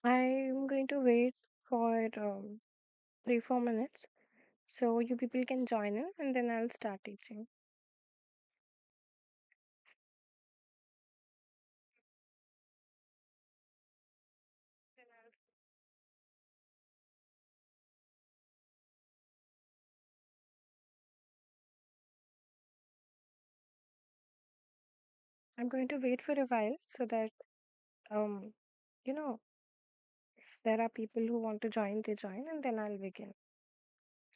I'm going to wait for 3-4 minutes so you people can join in and then I'll start teaching. I'm going to wait for a while so that um you know if there are people who want to join, they join and then I'll begin.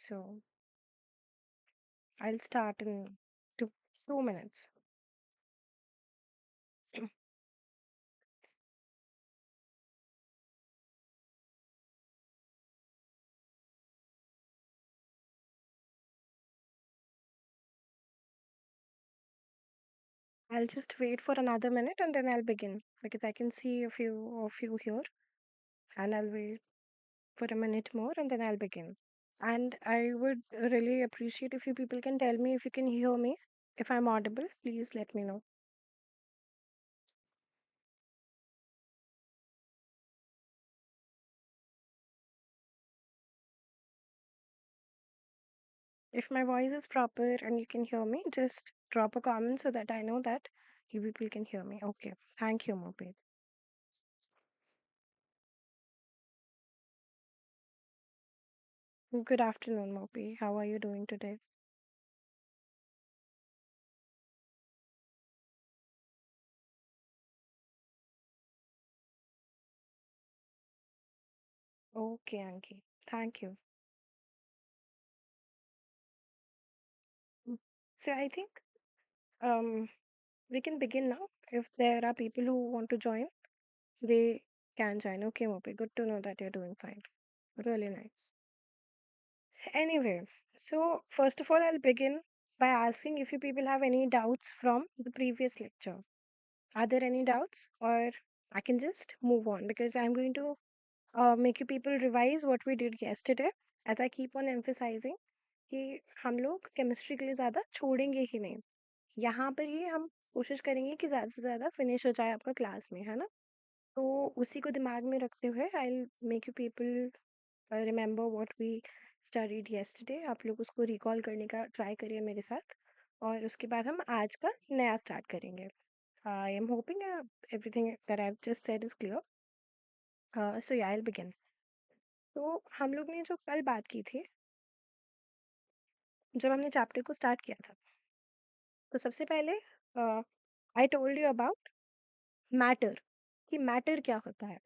So I'll start in 2 minutes. I'll just wait for another minute and then I'll begin because I can see a few of you here and I'll wait for a minute more and then I'll begin. And I would really appreciate if you people can tell me if you can hear me. If I'm audible, please let me know. If my voice is proper and you can hear me, just drop a comment so that I know that you people can hear me. Okay. Thank you, Moped. Good afternoon, Mopi. How are you doing today? Okay, Anki. Thank you. Mm. So I think um we can begin now. If there are people who want to join, they can join. Okay, Mopi. Good to know that you're doing fine. Really nice. Anyway, so first of all, I'll begin by asking if you people have any doubts from the previous lecture. Are there any doubts, or I can just move on because I'm going to make you people revise what we did yesterday. As I keep on emphasizing कि हम लोग chemistry के लिए ज़्यादा छोड़ेंगे ही नहीं. यहाँ पर ही हम कोशिश करेंगे कि ज़्यादा से ज़्यादा फिनिश हो जाए आपका क्लास में, है ना? तो उसी को दिमाग में रखते हुए I will make you people remember what we studied yesterday. आप लोग उसको रिकॉल करने का ट्राई करिए मेरे साथ और उसके बाद हम आज का नया स्टार्ट करेंगे. I am hoping everything that I just said is clear. So yeah I will begin. तो हम लोग ने जो कल बात की थी जब हमने चैप्टर को स्टार्ट किया था, तो सबसे पहले I told you about matter कि मैटर क्या होता है.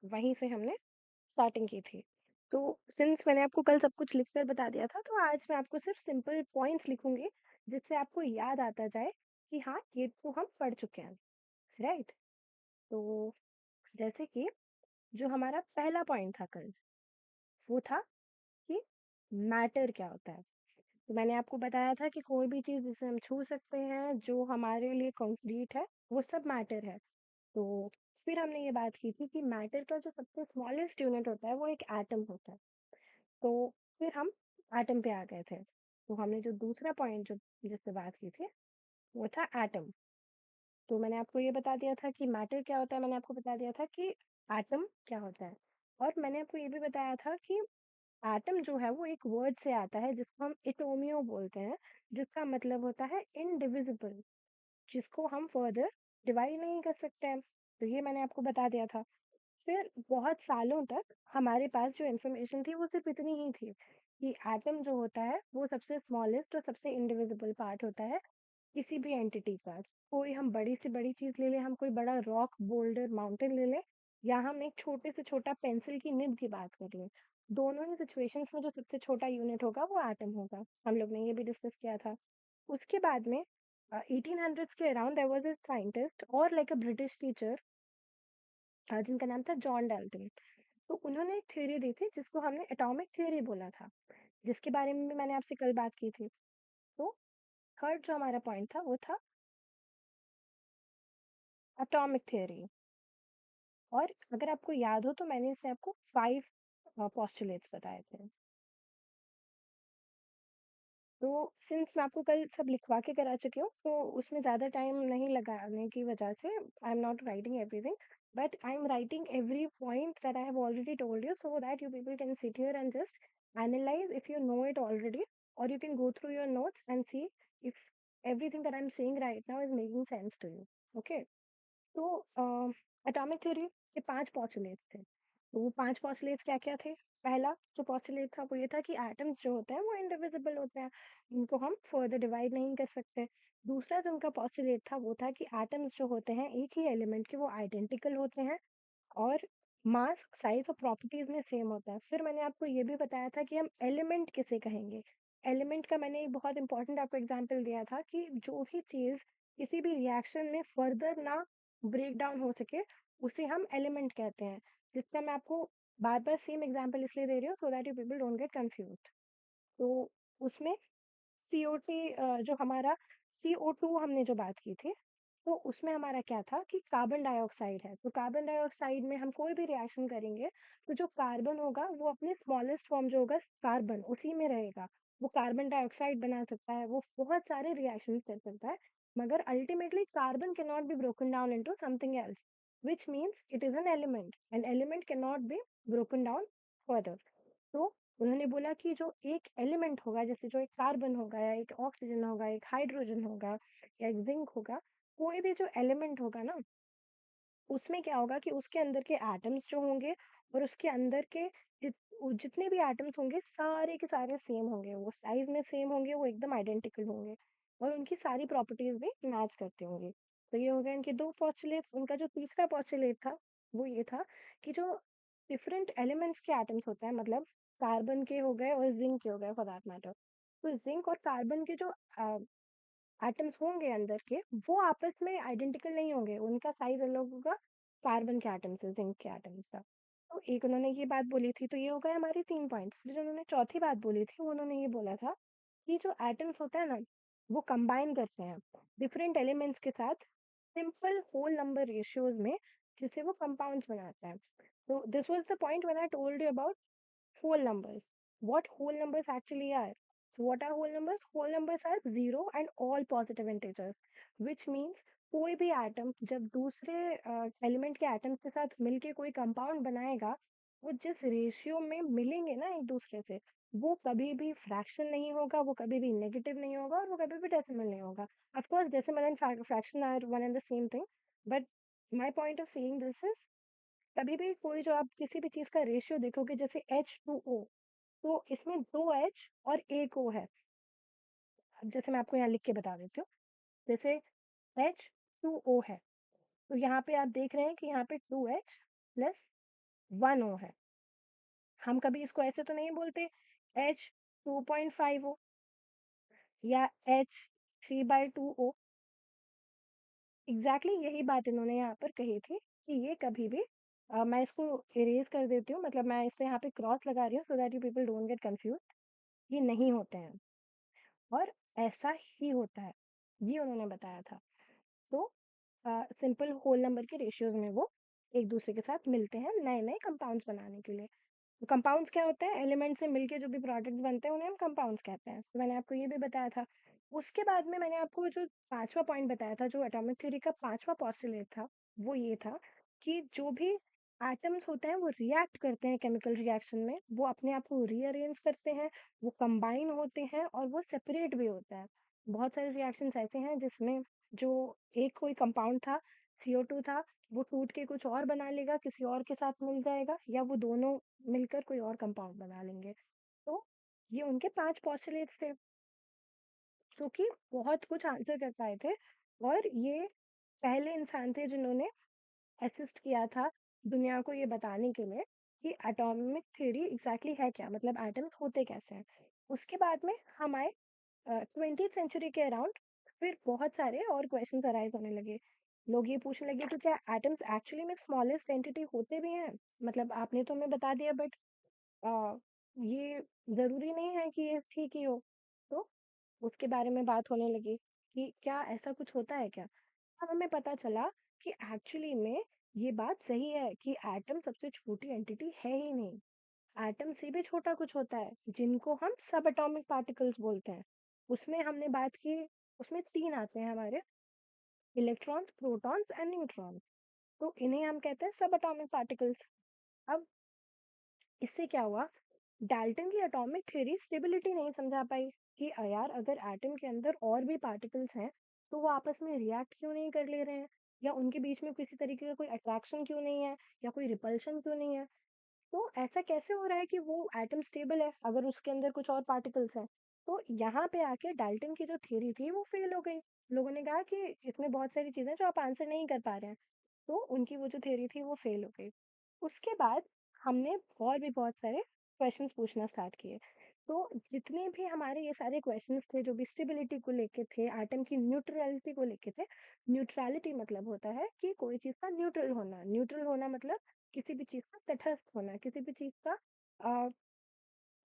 वहीं से हमने स्टार्टिंग की थी. तो सिंस मैंने आपको कल सब कुछ लिख कर बता दिया था, तो आज मैं आपको सिर्फ सिंपल पॉइंट्स लिखूंगी जिससे आपको याद आता जाए कि हाँ ये तो हम पढ़ चुके हैं. राइट. तो जैसे कि जो हमारा पहला पॉइंट था कल, वो था कि मैटर क्या होता है. तो मैंने आपको बताया था कि कोई भी चीज़ जिसे हम छू सकते हैं, जो हमारे लिए कंक्रीट है, वो सब मैटर है. तो फिर हमने ये बात की थी कि मैटर का जो सबसे स्मॉलेस्ट यूनिट होता है वो एक एटम होता है. तो फिर हम एटम पे आ गए थे. तो हमने जो दूसरा पॉइंट जो जिससे बात की थी वो था एटम. तो मैंने आपको ये बता दिया था कि मैटर क्या होता है, मैंने आपको बता दिया था कि एटम क्या होता है. और मैंने आपको ये भी बताया था कि एटम जो है वो एक वर्ड से आता है जिसको हम एटोमियो बोलते हैं, जिसका मतलब होता है इनडिविजिबल, जिसको हम फर्दर डिवाइड नहीं कर सकते हैं. तो ये मैंने आपको बता दिया था. फिर बहुत सालों तक हमारे पास जो इन्फॉर्मेशन थी वो सिर्फ इतनी ही थी कि एटम जो होता है वो सबसे स्मॉलेस्ट और सबसे इंडिविजिबल पार्ट होता है किसी भी एंटिटी का. कोई हम बड़ी से बड़ी चीज ले लें, हम कोई बड़ा रॉक बोल्डर माउंटेन ले लें, या हम एक छोटे से छोटा पेंसिल की निब की बात कर लें, दोनों ही सिचुएशंस में जो सबसे छोटा यूनिट होगा वो एटम होगा. हम लोग ने ये भी डिस्कस किया था. उसके बाद में 1800s के around there was a scientist और लाइक अ ब्रिटिश टीचर जिनका नाम था जॉन डाल्टन. तो उन्होंने एक थ्योरी दी थी जिसको हमने एटॉमिक थ्योरी बोला था, जिसके बारे में भी मैंने आपसे कल बात की थी. तो थर्ड जो हमारा पॉइंट था वो था एटॉमिक थ्योरी. और अगर आपको याद हो तो मैंने इससे आपको 5 पोस्टुलेट्स बताए थे. तो सिंस मैं आपको कल सब लिखवा के करा चुकी हूँ तो उसमें ज़्यादा टाइम नहीं लगाने की वजह से I am not writing everything. but I'm writing every point that I have already told you so that you people can sit here and just analyze if you know it already, or you can go through your notes and see if everything that I'm saying right now is making sense to you. Okay. तो atomic theory के 5 postulates थे। तो वो 5 postulates क्या-क्या थे? पहला जो postulate था वो ये था कि एटम्स जो होते हैं वो इंडिविजिबल होते हैं, उनको हम फर्दर डिवाइड नहीं कर सकते। दूसरा जो उनका पोस्टुलेट था वो था कि एटम्स जो होते हैं एक ही एलिमेंट के वो आइडेंटिकल होते हैं और मास, साइज़ और प्रॉपर्टीज़ में सेम होता है। फिर मैंने आपको ये भी बताया था कि हम एलिमेंट किसे कहेंगे? एलिमेंट का मैंने एक बहुत इम्पोर्टेंट आपको एग्ज़ाम्पल दिया था कि जो भी चीज़ किसी भी रिएक्शन में फर्दर ना ब्रेक डाउन हो सके, उसे हम एलिमेंट कहते हैं। जिसका मैं आपको बार-बार सेम एग्ज़ाम्पल इसलिए दे रही हूँ so that you people don't get confused. तो उसमें जो हमारा CO2 हमने जो बात की थी, तो उसमें हमारा क्या था कि कार्बन डाइऑक्साइड है। तो कार्बन डाइऑक्साइड में हम कोई भी रिएक्शन करेंगे, तो जो कार्बन होगा वो अपने स्मॉलेस्ट फॉर्म जो होगा कार्बन, उसी में रहेगा। वो कार्बन डाइऑक्साइड बना सकता है, वो बहुत सारे रिएक्शंस कर सकता है, मगर ultimately carbon can not be broken down into something else, which means it is an element and element can not be broken down further. तो उन्होंने बोला कि जो एक एलिमेंट होगा, जैसे जो एक कार्बन होगा या एक ऑक्सीजन होगा, एक हाइड्रोजन होगा या एक जिंक होगा, कोई भी जो एलिमेंट होगा ना, उसमें क्या होगा कि उसके अंदर के एटम्स जो होंगे और उसके अंदर के जितने भी एटम्स होंगे सारे के सारे सेम होंगे, वो साइज में सेम होंगे, वो एकदम आइडेंटिकल होंगे और उनकी सारी प्रॉपर्टीज भी मैच करते होंगे। तो ये हो गए इनके दो पॉस्टुलेट। उनका जो तीसरा पॉस्टुलेट था वो ये था कि जो डिफरेंट एलिमेंट्स के एटम्स होते हैं, मतलब कार्बन के हो गए और जिंक के हो गए फॉर दैट मैटर, तो जिंक और कार्बन के जो एटम्स होंगे अंदर के, वो आपस में आइडेंटिकल नहीं होंगे, उनका साइज अलग होगा कार्बन के एटम से, जिंक के एटम से। तो एक उन्होंने ये बात बोली थी, तो ये हो गए हमारी 3 पॉइंट्स। फिर उन्होंने चौथी बात बोली थी, वो उन्होंने ये बोला था कि जो एटम्स होता है ना, वो कंबाइन करते हैं डिफरेंट एलिमेंट्स के साथ सिंपल होल नंबर रेशियोज में, जिससे वो कंपाउंड्स बनाता है। तो this was the point when I told you about whole numbers. What whole numbers actually are? So what are whole numbers? Whole numbers are zero and all positive integers, which means कोई भी atom जब दूसरे element के atoms के साथ मिलके कोई compound बनाएगा, वो जिस रेशियो में मिलेंगे ना एक दूसरे से, वो कभी भी फ्रैक्शन नहीं होगा, वो कभी भी नेगेटिव नहीं होगा और वो कभी भी डेसिमल नहीं होगा। Of course decimal and fraction are one and the same thing, but my point of saying this is कभी भी कोई जो आप किसी भी चीज़ का रेशियो देखोगे, जैसे H2O, तो इसमें 2 H और 1 O है। अब जैसे मैं आपको यहाँ लिख के बता देती हूँ। जैसे H2O है, तो यहाँ पे आप देख रहे हैं कि यहाँ पे 2H प्लस 1 O है। हम कभी इसको ऐसे तो नहीं बोलते H2.5O या H3/2O। एग्जैक्टली यही बात इन्होंने यहाँ पर कही थी कि ये कभी भी मैं इसको इरेज कर देती हूँ, मतलब मैं इससे यहाँ पे क्रॉस लगा रही हूँ so that you people don't get confuse. ये नहीं होते हैं और ऐसा ही होता है, ये उन्होंने बताया था। तो सिंपल होल नंबर के रेशियोज में वो एक दूसरे के साथ मिलते हैं नए नए कंपाउंड्स बनाने के लिए। तो कंपाउंड्स क्या होते हैं? एलिमेंट से मिलके जो भी प्रोडक्ट्स बनते हैं उन्हें हम कंपाउंड्स कहते हैं। तो मैंने आपको ये भी बताया था। उसके बाद में मैंने आपको जो पांचवा पॉइंट बताया था, जो एटॉमिक थ्योरी का पांचवा पॉस्टुलेट था, वो ये था कि जो भी एटम्स होते हैं वो रिएक्ट करते हैं केमिकल रिएक्शन में, वो अपने आप को रीअरेंज करते हैं, वो कंबाइन होते हैं और वो सेपरेट भी होता है। बहुत सारे रिएक्शंस ऐसे हैं जिसमें जो एक कोई कंपाउंड था, CO2 था, वो टूट के कुछ और बना लेगा, किसी और के साथ मिल जाएगा, या वो दोनों मिलकर कोई और कंपाउंड बना लेंगे। तो ये उनके 5 पोस्टुलेट्स थे, जो कि बहुत कुछ आंसर कर पाए थे और ये पहले इंसान थे जिन्होंने असिस्ट किया था दुनिया को ये बताने के लिए कि एटॉमिक थ्योरी एग्जैक्टली है क्या, मतलब एटम्स होते कैसे हैं। उसके बाद में हम आए 20th सेंचुरी के अराउंड। फिर बहुत सारे और क्वेश्चंस अराइज होने लगे। लोग ये पूछने लगे कि क्या एटम्स एक्चुअली में स्मॉलेस्ट एंटिटी होते भी हैं? मतलब आपने तो हमें बता दिया, बट ये ज़रूरी नहीं है कि ये ठीक ही हो। तो उसके बारे में बात होने लगी कि क्या ऐसा कुछ होता है क्या? तब हमें पता चला कि एक्चुअली में ये बात सही है कि एटम सबसे छोटी एंटिटी है ही नहीं। एटम से भी छोटा कुछ होता है, जिनको हम सब एटॉमिक पार्टिकल्स बोलते हैं। उसमें हमने बात की, उसमें 3 आते हैं हमारे, इलेक्ट्रॉन्स, प्रोटॉन्स एंड न्यूट्रॉन्स। तो इन्हें हम कहते हैं सब एटॉमिक पार्टिकल्स। अब इससे क्या हुआ, डाल्टन की एटॉमिक थ्योरी स्टेबिलिटी नहीं समझा पाई कि यार अगर एटम के अंदर और भी पार्टिकल्स हैं तो वो आपस में रिएक्ट क्यों नहीं कर ले रहे हैं, या उनके बीच में किसी तरीके का कोई अट्रैक्शन क्यों नहीं है, या कोई रिपल्शन क्यों नहीं है। तो ऐसा कैसे हो रहा है कि वो एटम स्टेबल है अगर उसके अंदर कुछ और पार्टिकल्स हैं। तो यहाँ पे आके डाल्टन की जो थ्योरी थी वो फेल हो गई। लोगों ने कहा कि इसमें बहुत सारी चीजें जो आप आंसर नहीं कर पा रहे हैं, तो उनकी वो जो थ्योरी थी वो फेल हो गई। उसके बाद हमने और भी बहुत सारे क्वेश्चंस पूछना स्टार्ट किए। तो जितने भी हमारे ये सारे क्वेश्चंस थे जो भी स्टेबिलिटी को लेके थे, एटम की न्यूट्रलिटी को लेके थे। न्यूट्रलिटी मतलब होता है कि कोई चीज का न्यूट्रल होना, न्यूट्रल होना मतलब किसी भी चीज का तटस्थ होना, किसी भी चीज का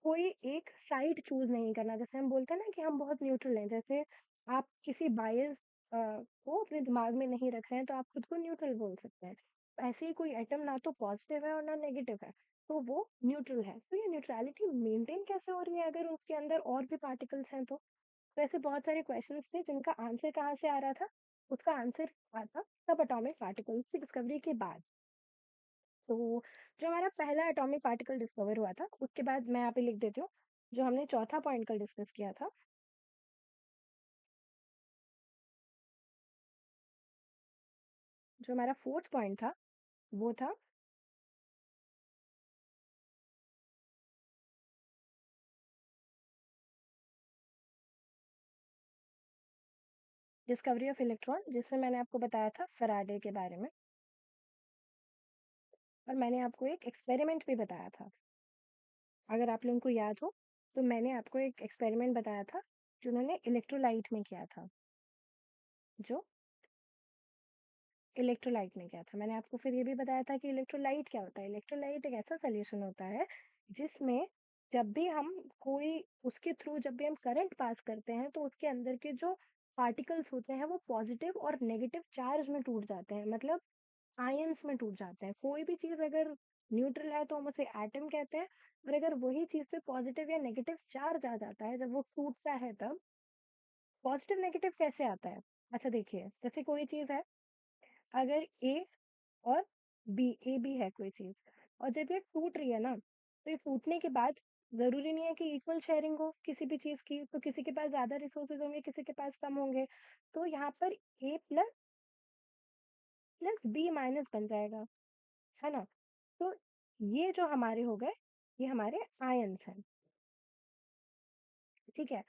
कोई एक साइड चूज नहीं करना। जैसे हम बोलते हैं ना कि हम बहुत न्यूट्रल हैं, जैसे आप किसी बायस को अपने दिमाग में नहीं रख रहे हैं तो आप खुद को न्यूट्रल बोल सकते हैं। ऐसे ही कोई एटम ना तो पॉजिटिव है और ना नेगेटिव है, तो वो न्यूट्रल है। तो ये न्यूट्रलिटी मेंटेन कैसे हो रही है अगर उसके अंदर और भी पार्टिकल्स हैं तो। वैसे बहुत सारे क्वेश्चंस थे जिनका आंसर कहाँ से आ रहा था, उसका आंसर आता सब एटॉमिक पार्टिकल्स की डिस्कवरी के बाद। तो जो हमारा पहला एटॉमिक पार्टिकल डिस्कवर हुआ था उसके बाद मैं यहाँ पे लिख देती हूँ, जो हमने चौथा पॉइंट कल डिस्कस किया था। जो हमारा फोर्थ पॉइंट था वो था डिस्कवरी ऑफ इलेक्ट्रॉन, जिसमें मैंने आपको बताया था फैराडे के बारे में। और मैंने आपको एक एक्सपेरिमेंट भी बताया था, अगर आप लोगों को याद हो। तो मैंने आपको एक एक्सपेरिमेंट बताया था जो उन्होंने इलेक्ट्रोलाइट में किया था। जो इलेक्ट्रोलाइट में किया था, मैंने आपको फिर ये भी बताया था कि इलेक्ट्रोलाइट क्या होता है। इलेक्ट्रोलाइट एक ऐसा सोल्यूशन होता है जिसमें जब भी हम कोई उसके थ्रू जब भी हम करंट पास करते हैं तो उसके अंदर के जो पार्टिकल्स होते हैं वो पॉजिटिव और नेगेटिव चार्ज में टूट जाते हैं, मतलब आयंस में टूट जाते हैं। कोई भी चीज अगर न्यूट्रल है तो हम उसे एटम कहते हैं, और अगर वही चीज पे पॉजिटिव या नेगेटिव चार्ज आ जाता है जब वो टूटता है तब। पॉजिटिव नेगेटिव कैसे आता है, अच्छा देखिए, जैसे कोई चीज है, अगर ए और बी, ए बी है कोई चीज, और जब ये टूट रही है ना, तो ये टूटने के बाद जरूरी नहीं है कि इक्वल शेयरिंग हो किसी भी चीज की। तो किसी के पास ज्यादा रिसोर्सेज होंगे, किसी के पास कम होंगे। तो यहाँ पर ए प्लस प्लस बी माइनस बन जाएगा, है ना। तो ये जो हमारे हो गए, ये हमारे आयंस हैं, ठीक है।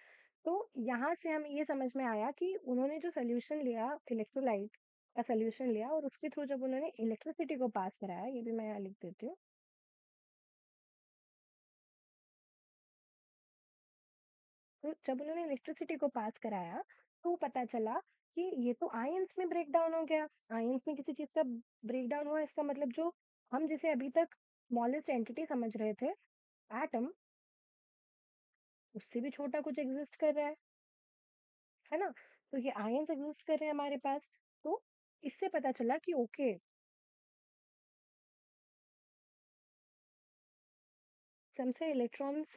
तो यहाँ से हम ये समझ में आया कि उन्होंने जो सोल्यूशन लिया, इलेक्ट्रोलाइट का सोल्यूशन लिया, और उसके थ्रू जब उन्होंने इलेक्ट्रिसिटी को पास कराया, ये भी मैं यहाँ लिख देती हूँ। तो जब उन्होंने इलेक्ट्रिसिटी को पास कराया तो पता चला कि ये तो आयंस में ब्रेक डाउन हो गया। आयंस में किसी चीज का ब्रेक डाउन हुआ, इसका मतलब जो हम जिसे अभी तक स्मॉलेस्ट एंटिटी समझ रहे थे, एटम, उससे भी छोटा कुछ एग्जिस्ट कर रहा है ना। तो ये आयंस एग्जिस्ट कर रहे हैं हमारे पास। तो इससे पता चला कि okay, Samsung electrons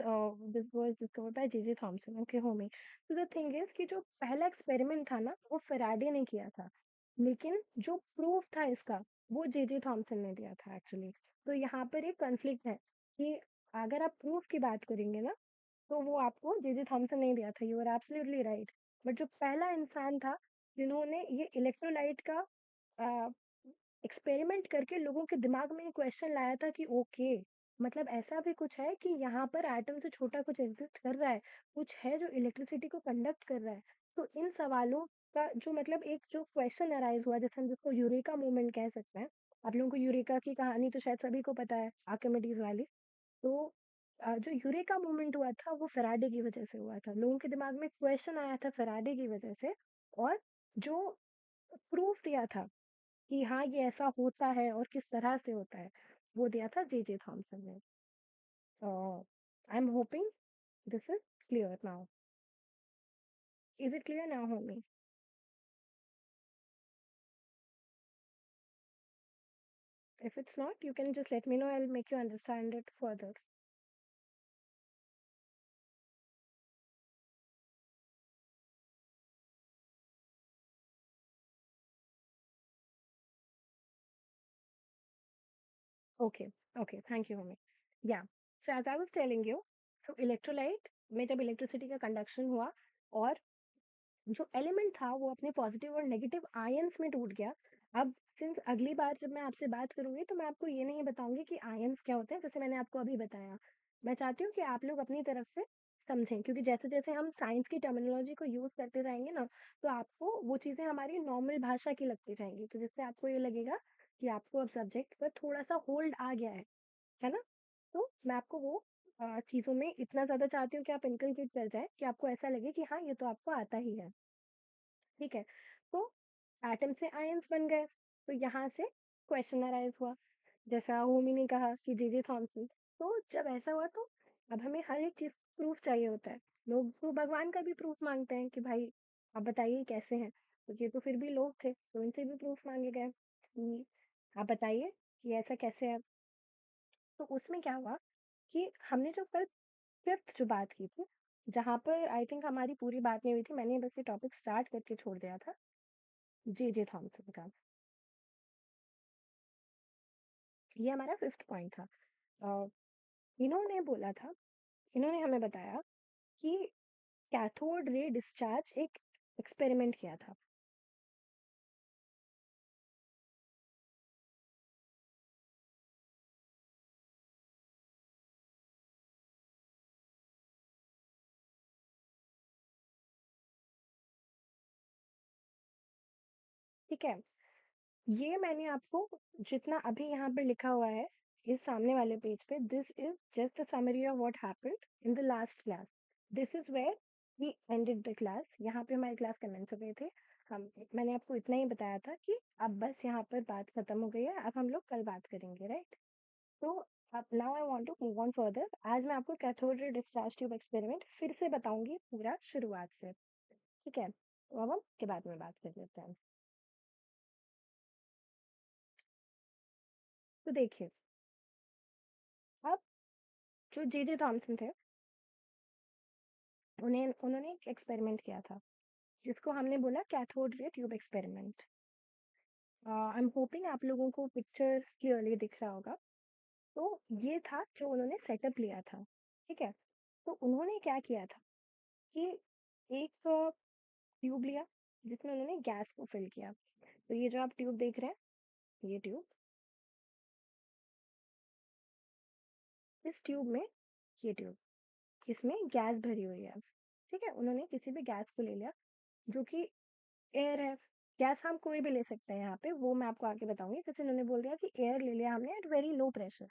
this was discovered by J.J. Thomson. Okay, homie. So the thing is कि जो पहला एक्सपेरिमेंट था ना वो फेराडे ने किया था, लेकिन जो प्रूफ था इसका वो जे थॉमसन ने दिया था एक्चुअली। तो यहाँ पर एक कॉन्फ्लिक्ट है कि अगर आप प्रूफ की बात करेंगे ना, तो वो आपको जे थॉमसन ने दिया था, you are absolutely right. But जो पहला इंसान था जिन्होंने ये इलेक्ट्रोलाइट का एक्सपेरिमेंट करके लोगों के दिमाग में क्वेश्चन लाया था कि ओके, मतलब ऐसा भी कुछ है कि यहाँ पर एटम से छोटा कुछ एग्जिस्ट कर रहा है, कुछ है जो इलेक्ट्रिसिटी को कंडक्ट कर रहा है। तो इन सवालों का जो मतलब एक जो क्वेश्चन अराइज हुआ, जैसे हम जिसको यूरेका मूवमेंट कह सकते हैं। आप लोगों को यूरेका की कहानी तो शायद सभी को पता है, आर्किमिडीज वाली। तो जो यूरेका मूवमेंट हुआ था वो फैराडे की वजह से हुआ था, लोगों के दिमाग में क्वेश्चन आया था फैराडे की वजह से। और जो प्रूफ दिया था कि हाँ ये ऐसा होता है और किस तरह से होता है, वो दिया था जे थॉमसन ने। आई am hopping this is clear now. Is it clear now Homi? If it's not, you can just let me know, I'll make you understand it further. Okay, okay, thank you mummy. Yeah so as I was telling you, तो electrolyte में जब electricity का conduction हुआ और जो element था वो अपने पॉजिटिव और नेगेटिव आयंस में टूट गया। अब सिंस अगली बार जब मैं आपसे बात करूँगी तो मैं आपको ये नहीं बताऊँगी कि आयंस क्या होते हैं, जैसे मैंने आपको अभी बताया। मैं चाहती हूँ कि आप लोग अपनी तरफ से समझें, क्योंकि जैसे-जैसे हम साइंस की टर्मिनोलॉजी को यूज़ करते जाएँगे ना, तो आपको वो चीज़ें हमारी नॉर्मल भाषा की लगती जाएँगी। तो जिससे आपको ये लगेगा कि आपको अब सब्जेक्ट पर थोड़ा-सा होल्ड आ गया है ना? तो मैं आपको वो चीज़ों में इतना ज़्यादा चाहती हूँ कि आप इनकलकेट कर जाएँ कि आपको ऐसा लगे कि हाँ, ये तो आपको आता ही है। ठीक है? तो एटम से आयंस बन गए, तो यहाँ से क्वेश्चन अराइज़ हुआ। जैसा होमी ने कहा कि जे.जे. थॉमसन, तो जब ऐसा हुआ तो अब हमें हर एक चीज़ प्रूफ चाहिए होता है। लोग तो भगवान का भी प्रूफ माँगते हैं कि भाई आप बताइए कैसे हैं? तो ये तो फिर भी लोग थे, तो इनसे भी प्रूफ माँगे गए कि आप बताइए कि ऐसा कैसे है? तो उसमें क्या हुआ कि हमने जो कल 5th जो बात की थी, जहाँ पर आई थिंक हमारी पूरी बात नहीं हुई थी, मैंने बस ये टॉपिक स्टार्ट करके छोड़ दिया था। जे.जे. थॉमसन का। ये हमारा 5th पॉइंट था। अ, इन्होंने बोला था, इन्होंने हमें बताया कि कैथोड रे डिस्चार्ज एक एक्सपेरिमेंट किया था। ठीक है? ये मैंने आपको जितना अभी यहाँ पर लिखा हुआ है, इस सामने वाले पेज पे, this is just a summary of what happened in the last class. This is where we ended the class. यहाँ पे हमारी क्लास कमेंस हो गए थे। हम मैंने आपको इतना ही बताया था कि अब बस यहाँ पर बात खत्म हो गई है, अब हम लोग कल बात करेंगे, राइट? तो अब now I want to move on further. आज मैं आपको cathode ray discharge tube experiment फिर से बताऊंगी पूरा शुरुआत से। ठीक है? तो अब हम के बाद में बात कर लेते हैं। तो देखिए, अब जो जे.जे. थॉमसन थे, उन्होंने एक एक्सपेरिमेंट किया था, जिसको हमने बोला cathode ray tube experiment. I am hopping आप लोगों को पिक्चर क्लियरली दिख रहा होगा। तो ये था जो उन्होंने सेटअप लिया था। ठीक है? तो उन्होंने क्या किया था कि एक ट्यूब लिया, जिसमें उन्होंने गैस को फिल किया। तो ये जो आप ट्यूब देख रहे हैं, ये ट्यूब, इस ट्यूब में, ये ट्यूब, इसमें गैस भरी हुई है। ठीक है? उन्होंने किसी भी गैस को ले लिया, जो कि एयर है। गैस हम कोई भी ले सकते हैं यहाँ पे, वो मैं आपको आगे बताऊंगी। जैसे उन्होंने बोल दिया कि एयर ले लिया हमने at very low pressure.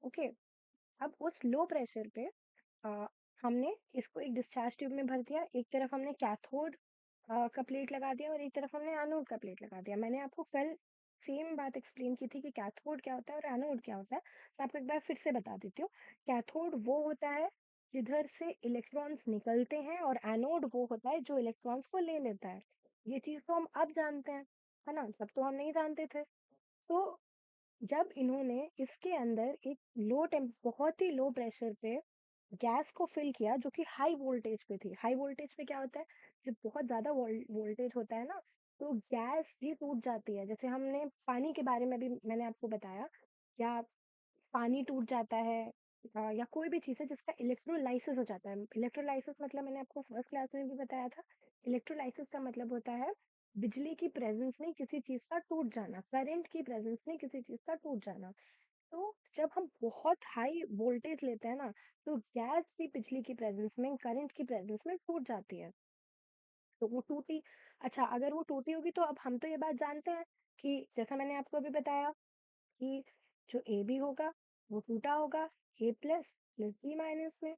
Okay? अब उस लो प्रेशर पे अ, हमने इसको एक डिस्चार्ज ट्यूब में भर दिया। एक तरफ हमने कैथोड का प्लेट लगा दिया और एक तरफ हमने एनोड का प्लेट लगा दिया। मैंने आपको कल सेम बात एक्सप्लेन की थी कि कैथोड क्या होता है और एनोड क्या होता है। मैं आपको एक बार फिर से बता देती हूँ। कैथोड वो होता है जिधर से इलेक्ट्रॉन्स निकलते हैं, और एनोड वो होता है जो इलेक्ट्रॉन्स को ले लेता है। ये चीज़ तो हम अब जानते हैं, है ना? तब तो हम नहीं जानते थे। तो जब इन्होंने इसके अंदर एक बहुत ही लो प्रेशर पे गैस को फिल किया, जो कि हाई वोल्टेज पे थी। हाई वोल्टेज पे क्या होता है, जब बहुत ज्यादा वोल्टेज होता है ना, तो गैस भी टूट जाती है। जैसे हमने पानी के बारे में भी मैंने आपको बताया, या पानी टूट जाता है, या कोई भी चीज़ है जिसका इलेक्ट्रोलाइसिस हो जाता है। इलेक्ट्रोलाइसिस मतलब मैंने आपको फर्स्ट क्लास में भी बताया था। इलेक्ट्रोलाइसिस का मतलब होता है बिजली की प्रेजेंस में किसी चीज़ का टूट जाना, करंट की प्रेजेंस में किसी चीज़ का टूट जाना। तो जब हम बहुत हाई वोल्टेज लेते हैं ना, तो गैस भी बिजली की प्रेजेंस में, करंट की प्रेजेंस में टूट जाती है। तो वो टूटी, अच्छा अगर वो टूटी होगी तो अब हम तो ये बात जानते हैं कि जैसा मैंने आपको अभी बताया कि जो ए बी होगा वो टूटा होगा ए प्लस प्लस बी माइनस में।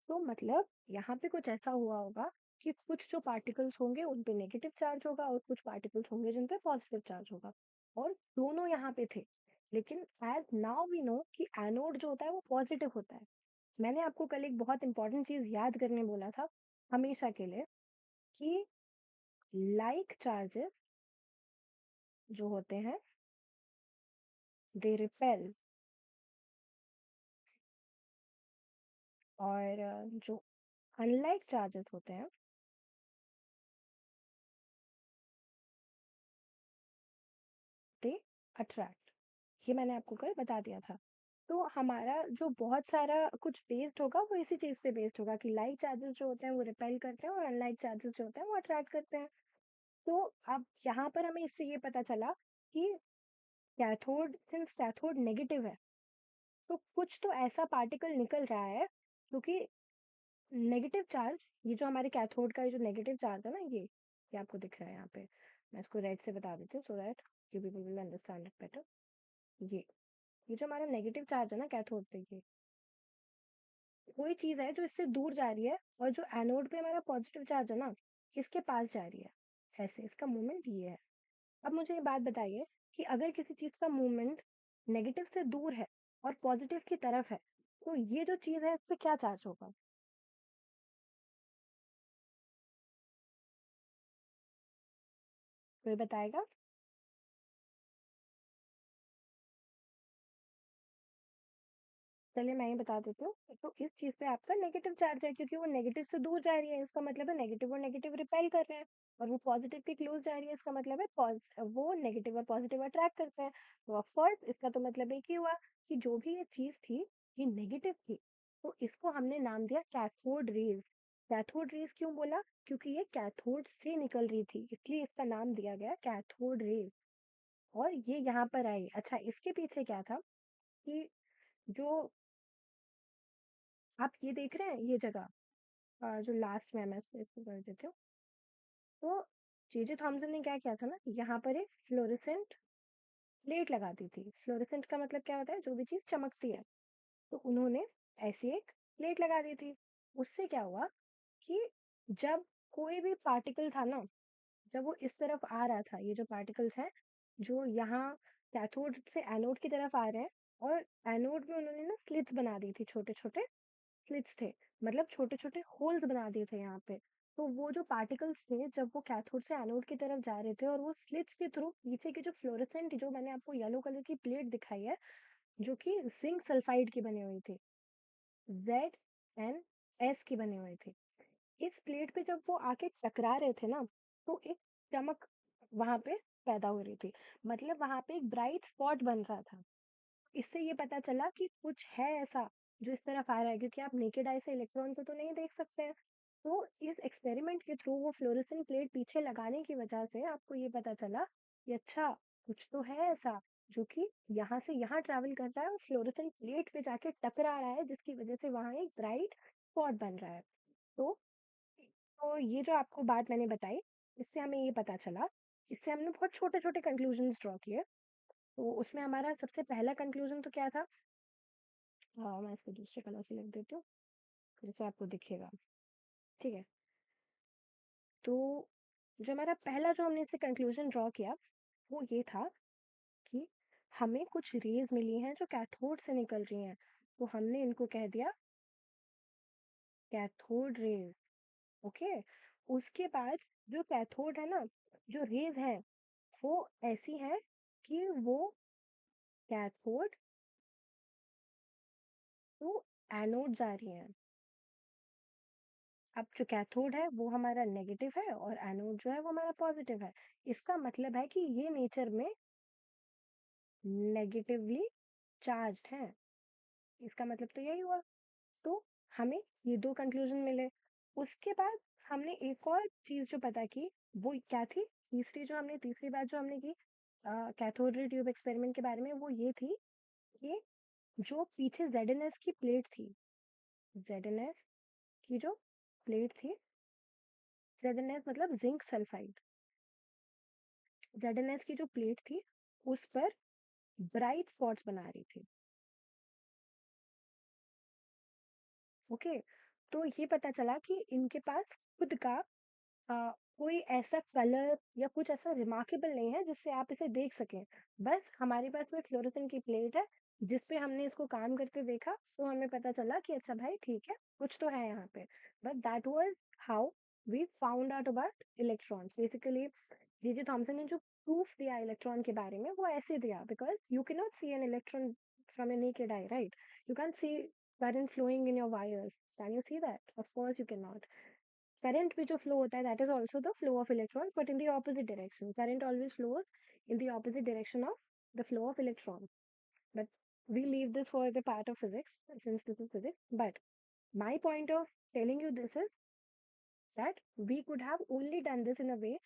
तो मतलब यहाँ पे कुछ ऐसा हुआ होगा कि कुछ जो पार्टिकल्स होंगे उन पे नेगेटिव चार्ज होगा और कुछ पार्टिकल्स होंगे जिन पे पॉजिटिव चार्ज होगा, और दोनों यहाँ पे थे। लेकिन एज नाउ वी नो कि एनोड जो होता है वो पॉजिटिव होता है। मैंने आपको कल एक बहुत इंपॉर्टेंट चीज याद करने बोला था हमेशा के लिए, कि लाइक चार्जेस जो होते हैं, दे रिपेल, और जो अनलाइक चार्जेस होते हैं, दे अट्रैक्ट। ये मैंने आपको कल बता दिया था। तो हमारा जो बहुत सारा कुछ बेस्ड होगा वो इसी चीज़ पे बेस्ड होगा कि लाइक चार्जेस जो होते हैं वो रिपेल करते हैं और अनलाइक चार्जेस जो होते हैं वो अट्रैक्ट करते हैं। तो अब यहाँ पर हमें इससे ये पता चला कि कैथोड सिंस कैथोड नेगेटिव है, तो कुछ तो ऐसा पार्टिकल निकल रहा है क्योंकि नेगेटिव चार्ज, ये जो हमारे कैथोड का ये जो नेगेटिव चार्ज है ना, ये आपको दिख रहा है यहाँ पे, मैं इसको रेड से बता देती हूँ so that you people will understand it better. ये जो हमारा नेगेटिव चार्ज है ना कैथोड पे, ये कोई चीज है जो इससे दूर जा रही है, और जो एनोड पे हमारा पॉजिटिव चार्ज है ना, इसके पास जा रही है, ऐसे इसका मूवमेंट ये है। अब मुझे ये बात बताइए कि अगर किसी चीज का मूवमेंट नेगेटिव से दूर है और पॉजिटिव की तरफ है, तो ये जो चीज है इस पे क्या चार्ज होगा? कोई बताएगा? चलिए मैं ही बता देती हूँ। तो इस चीज़ पे आपका नेगेटिव चार्ज है क्योंकि वो नेगेटिव से दूर जा रही है, इसका मतलब है नेगेटिव और नेगेटिव रिपेल कर रहे हैं, और वो पॉजिटिव के क्लोज जा रही है, इसका मतलब है वो नेगेटिव और पॉजिटिव अट्रैक्ट करते हैं। तो ऑफ कोर्स इसका तो मतलब एक ही हुआ कि जो भी ये चीज़ थी ये नेगेटिव थी, तो इसको हमने नाम दिया कैथोड रेज। कैथोड रेज क्यों बोला? क्योंकि ये कैथोड से निकल रही थी, इसलिए इसका नाम दिया गया कैथोड रेज। और ये यहाँ पर आई। अच्छा, इसके पीछे क्या था कि जो आप ये देख रहे हैं ये जगह, जो लास्ट में मैं इसको कर देती हूँ। तो जे थॉमसन ने क्या किया था ना, यहाँ पर एक फ्लोरेसेंट प्लेट लगा दी थी। फ्लोरेसेंट का मतलब क्या होता है? जो भी चीज चमकती है। तो उन्होंने ऐसी एक प्लेट लगा दी थी। उससे क्या हुआ कि जब कोई भी पार्टिकल था ना, जब वो इस तरफ आ रहा था, ये जो पार्टिकल्स हैं जो यहाँ कैथोड से एनोड की तरफ आ रहे हैं, और एनोड में उन्होंने ना स्लिट्स बना दी थी, छोटे छोटे स्लिट्स थे, मतलब छोटे छोटे होल्स बना दिए थे यहाँ पे। तो वो जो पार्टिकल्स थे जब वो कैथोड से एनोड की तरफ जा रहे थे, और वो स्लिट्स के थ्रू पीछे की जो फ्लोरेसेंट, जो मैंने आपको येलो कलर की प्लेट दिखाई है जो कि जिंक सल्फाइड की बनी हुई थी, ZnS की बनी हुई थी, इस प्लेट पे जब वो आके टकरा रहे थे ना, तो एक चमक वहां पे पैदा हो रही थी, मतलब वहां पे एक ब्राइट स्पॉट बन रहा था। इससे ये पता चला कि कुछ है ऐसा जो इस तरफ आ रहा है, क्योंकि आप नेकेड आई से इलेक्ट्रॉन को तो नहीं देख सकते हैं। तो इस एक्सपेरिमेंट के थ्रू वो फ्लोरेसेंट प्लेट पीछे लगाने की वजह से आपको ये पता चला कि अच्छा, कुछ तो है ऐसा जो कि यहाँ से यहाँ ट्रैवल कर रहा है और फ्लोरेसेंट प्लेट पे जाके टकरा रहा है, जिसकी वजह से वहाँ एक ब्राइट स्पॉट बन रहा है। तो तो ये जो आपको बात मैंने बताई, इससे हमें ये पता चला, इससे हमने बहुत छोटे छोटे कंक्लूजन्स ड्रॉ किए। तो उसमें हमारा सबसे पहला कंक्लूजन तो क्या था? मैं इसको दूसरे कलर से लिख देती हूँ जिससे आपको दिखेगा। ठीक है। तो जो हमारा पहला, जो हमने इससे कंक्लूजन ड्रॉ किया, वो ये था कि हमें कुछ रेज मिली हैं जो कैथोड से निकल रही हैं, तो हमने इनको कह दिया कैथोड रेज। ओके। उसके बाद जो कैथोड है ना, जो रेज है वो ऐसी है कि वो कैथोड टू एनोड जा रही हैं। अब जो कैथोड है वो हमारा नेगेटिव है और एनोड जो है वो हमारा पॉजिटिव है। इसका मतलब है कि ये नेचर में नेगेटिवली चार्ज्ड है। इसका मतलब तो यही हुआ। तो हमें ये दो कंक्लूजन मिले। उसके बाद हमने एक और चीज जो पता की, वो क्या थी? तीसरी बात जो हमने की कैथोड रे ट्यूब एक्सपेरिमेंट के बारे में, वो ये थी कि जो पीछे ZnS की प्लेट थी, ZnS की जो प्लेट थी, ZnS मतलब जिंक सल्फाइड, ZnS की जो प्लेट थी उस पर ब्राइट स्पॉट्स बना रही थी। ओके। तो ये पता चला कि इनके पास खुद का कोई ऐसा कलर या कुछ ऐसा रिमार्केबल नहीं है जिससे आप इसे देख सकें। बस हमारे पास में फ्लोरेसेंट की प्लेट है जिस पे हमने इसको काम करके देखा, तो हमें पता चला कि अच्छा भाई ठीक है, कुछ तो है यहाँ पे। But that was how we found out about electrons. Basically J Thomson ने जो प्रूफ दिया इलेक्ट्रॉन के बारे में, वो ऐसे दिया because you can not see an electron from a naked eye, right? You can't see current flowing in your wires. Can you see that? Of course you cannot. Current which flow hota hai, that is also the flow of electrons, but in the opposite direction. Current always flows in the opposite direction of the flow of electrons. but we leave this for the part of physics since this is physics. But my point of telling you this is that we could have only done this in a way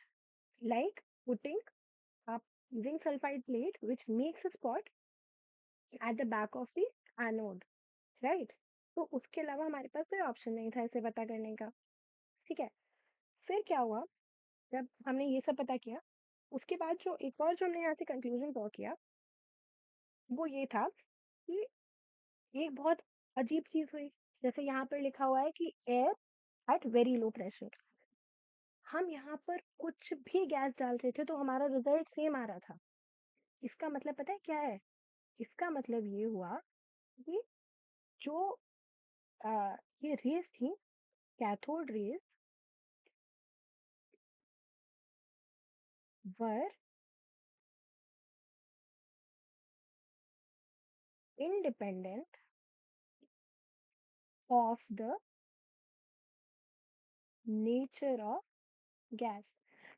like putting a zinc sulfide plate which makes a spot at the back of the anode, right? तो उसके अलावा हमारे पास कोई option नहीं था इसे पता करने का। ठीक है, फिर क्या हुआ, जब हमने ये सब पता किया, उसके बाद जो एक और जो हमने यहाँ से कंक्लूजन ड्रॉ किया वो ये था कि एक बहुत अजीब चीज हुई। जैसे यहाँ पर लिखा हुआ है कि air at very low pressure, हम यहाँ पर कुछ भी गैस डाल रहे थे तो हमारा रिजल्ट सेम आ रहा था। इसका मतलब पता है क्या है? इसका मतलब ये हुआ कि जो ये रेस थी, cathode rays were independent of the nature of gas.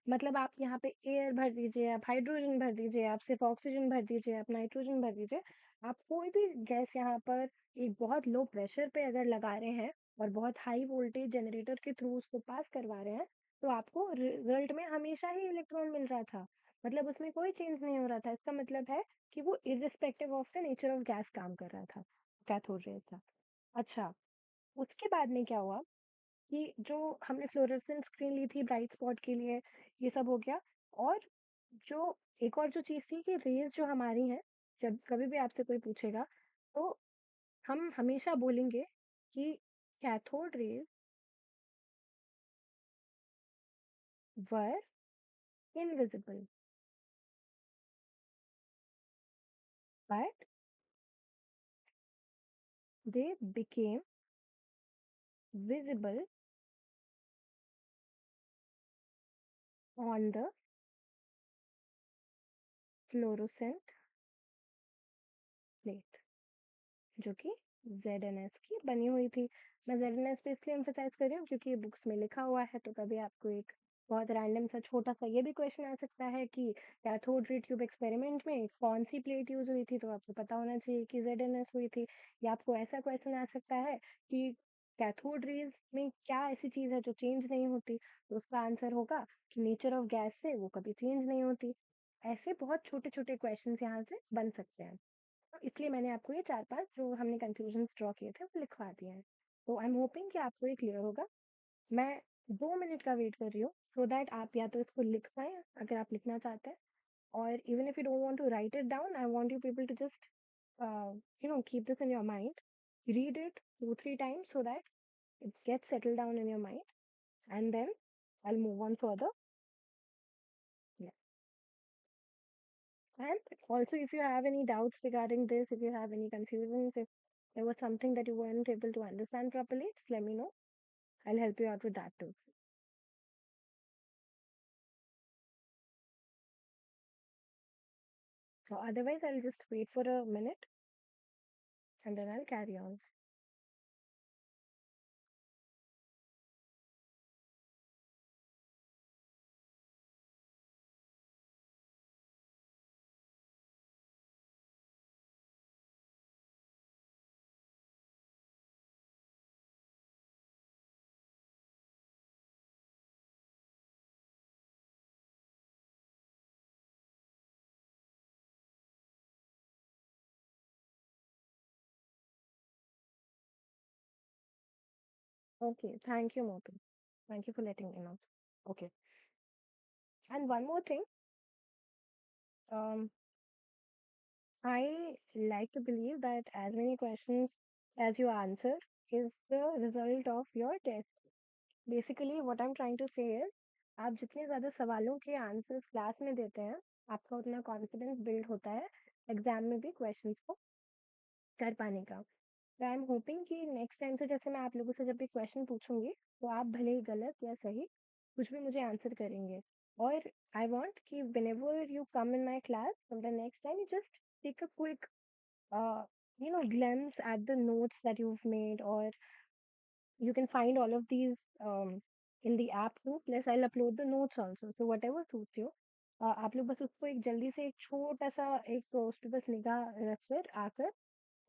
मतलब आप यहाँ पे एयर भर दीजिए, आप हाइड्रोजन भर दीजिए, आप सिर्फ ऑक्सीजन भर दीजिए, आप नाइट्रोजन भर दीजिए, आप कोई भी गैस यहाँ पर एक बहुत लो प्रेशर पे अगर लगा रहे हैं और बहुत हाई वोल्टेज जनरेटर के थ्रू उसको पास करवा रहे हैं, तो आपको रिजल्ट में हमेशा ही इलेक्ट्रॉन मिल रहा था। मतलब उसमें कोई चेंज नहीं हो रहा था। इसका मतलब है कि वो irrespective of the nature of gas काम कर रहा था, कैथोड रे था। अच्छा, उसके बाद में क्या हुआ कि जो हमने फ्लोरेसेंट स्क्रीन ली थी ब्राइट स्पॉट के लिए, ये सब हो गया। और जो एक और जो चीज़ थी कि रेज़ जो हमारी हैं, जब कभी भी आपसे कोई पूछेगा, तो हम हमेशा बोलेंगे कि cathode rays were invisible, but they became visible on the fluorescent plate, जो कि ZNS की बनी हुई थी। मैं ZNS पे इसलिए एम्फसाइज कर रही हूँ क्योंकि ये बुक्स में लिखा हुआ है, तो कभी आपको एक बहुत रैंडम सा छोटा सा ये भी क्वेश्चन आ सकता है कि कैथोड रे ट्यूब एक्सपेरिमेंट में कौन सी प्लेट यूज हुई थी, तो आपको पता होना चाहिए कि ZNS हुई थी। या आपको ऐसा क्वेश्चन आ सकता है कि कैथोड रेज में क्या ऐसी चीज है जो चेंज नहीं होती, तो उसका आंसर होगा कि नेचर ऑफ गैस से वो कभी चेंज नहीं होती। ऐसे बहुत छोटे छोटे क्वेश्चन यहाँ से बन सकते हैं। तो इसलिए मैंने आपको ये 4-5 जो हमने कंक्लूजन्स ड्रॉ किए थे वो लिखवा दिए हैं। तो आई एम होपिंग कि आपको ये क्लियर होगा। मैं 2 मिनट का वेट कर रही हूँ सो दैट आप या तो इसको लिख पाएँ अगर आप लिखना चाहते हैं, और even if you don't want to write it down, I want you people to just keep this in your mind, read it 2-3 times so that it gets settled down in your mind, and then I'll move on further. Yeah. And also, if you have any doubts regarding this, if you have any confusions, if there was something that you weren't able to understand properly, just let me know. I'll help you out with that too. So otherwise, I'll just wait for a minute and then I'll carry on. Okay, thank you, Motu. Thank you for letting me know. Okay, and one more thing. Um, I like to believe that as many questions as you answer is the result of your test. Basically, what I'm trying to say is, आप जितने ज़्यादा सवालों के answers class में देते हैं, आपका उतना कॉन्फिडेंस बिल्ड होता है एग्जाम में भी क्वेश्चंस को कर पाने का। तो आई एम होपिंग कि नेक्स्ट टाइम से जैसे मैं आप लोगों से जब भी क्वेश्चन पूछूंगी, तो आप भले ही गलत या सही कुछ भी मुझे आंसर करेंगे। और आई वांट कि whenever you come in my class from the next time, you just take a quick glimpse at the notes that you've made, or you can find all of these in the app too. Plus, I'll upload the notes also. So whatever suits you. आप लोग बस उसको एक जल्दी से एक छोटा-सा एक उस पे बस निगाह रख कर आकर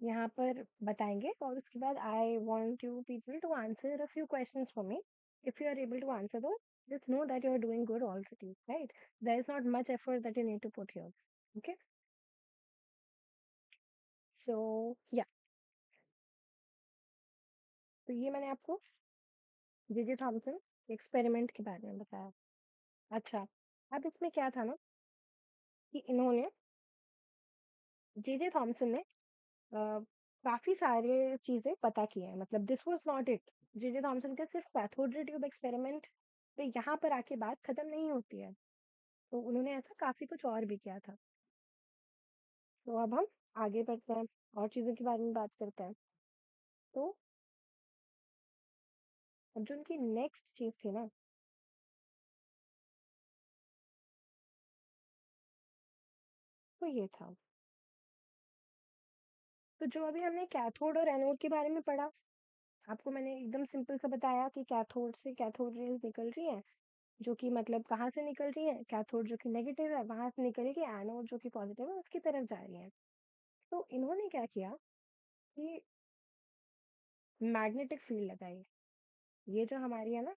यहाँ पर बताएँगे और उसके बाद I want you people to answer a few questions for me. If you are able to answer those, just know that you are doing good already, right? There is not much effort that you need to put here. Okay? So, yeah. तो ये मैंने आपको J Thomson experiment के बारे में बताया. अच्छा, अब इसमें क्या था ना कि इन्होंने जे थॉमसन ने काफ़ी सारे चीज़ें पता की हैं. मतलब this was not it. J Thomson का सिर्फ कैथोड रे ट्यूब एक्सपेरिमेंट पे यहाँ पर आके बात खत्म नहीं होती है. तो उन्होंने ऐसा काफ़ी कुछ और भी किया था. तो अब हम आगे बढ़ते हैं और चीज़ों के बारे में बात करते हैं. तो अब जो उनकी नेक्स्ट चीज़ थी ना, वो ये था. तो जो अभी हमने कैथोड और एनोड के बारे में पढ़ा, आपको मैंने एकदम सिंपल सा बताया कि कैथोड से कैथोड रेज़ निकल रही हैं, जो कि मतलब कहाँ से निकल रही हैं? कैथोड जो कि नेगेटिव है, वहाँ से निकल के एनोड जो कि पॉजिटिव है, उसकी तरफ जा रही हैं. तो इन्होंने क्या किया कि मैग्नेटिक फील्ड लगाई. ये जो हमारी है ना,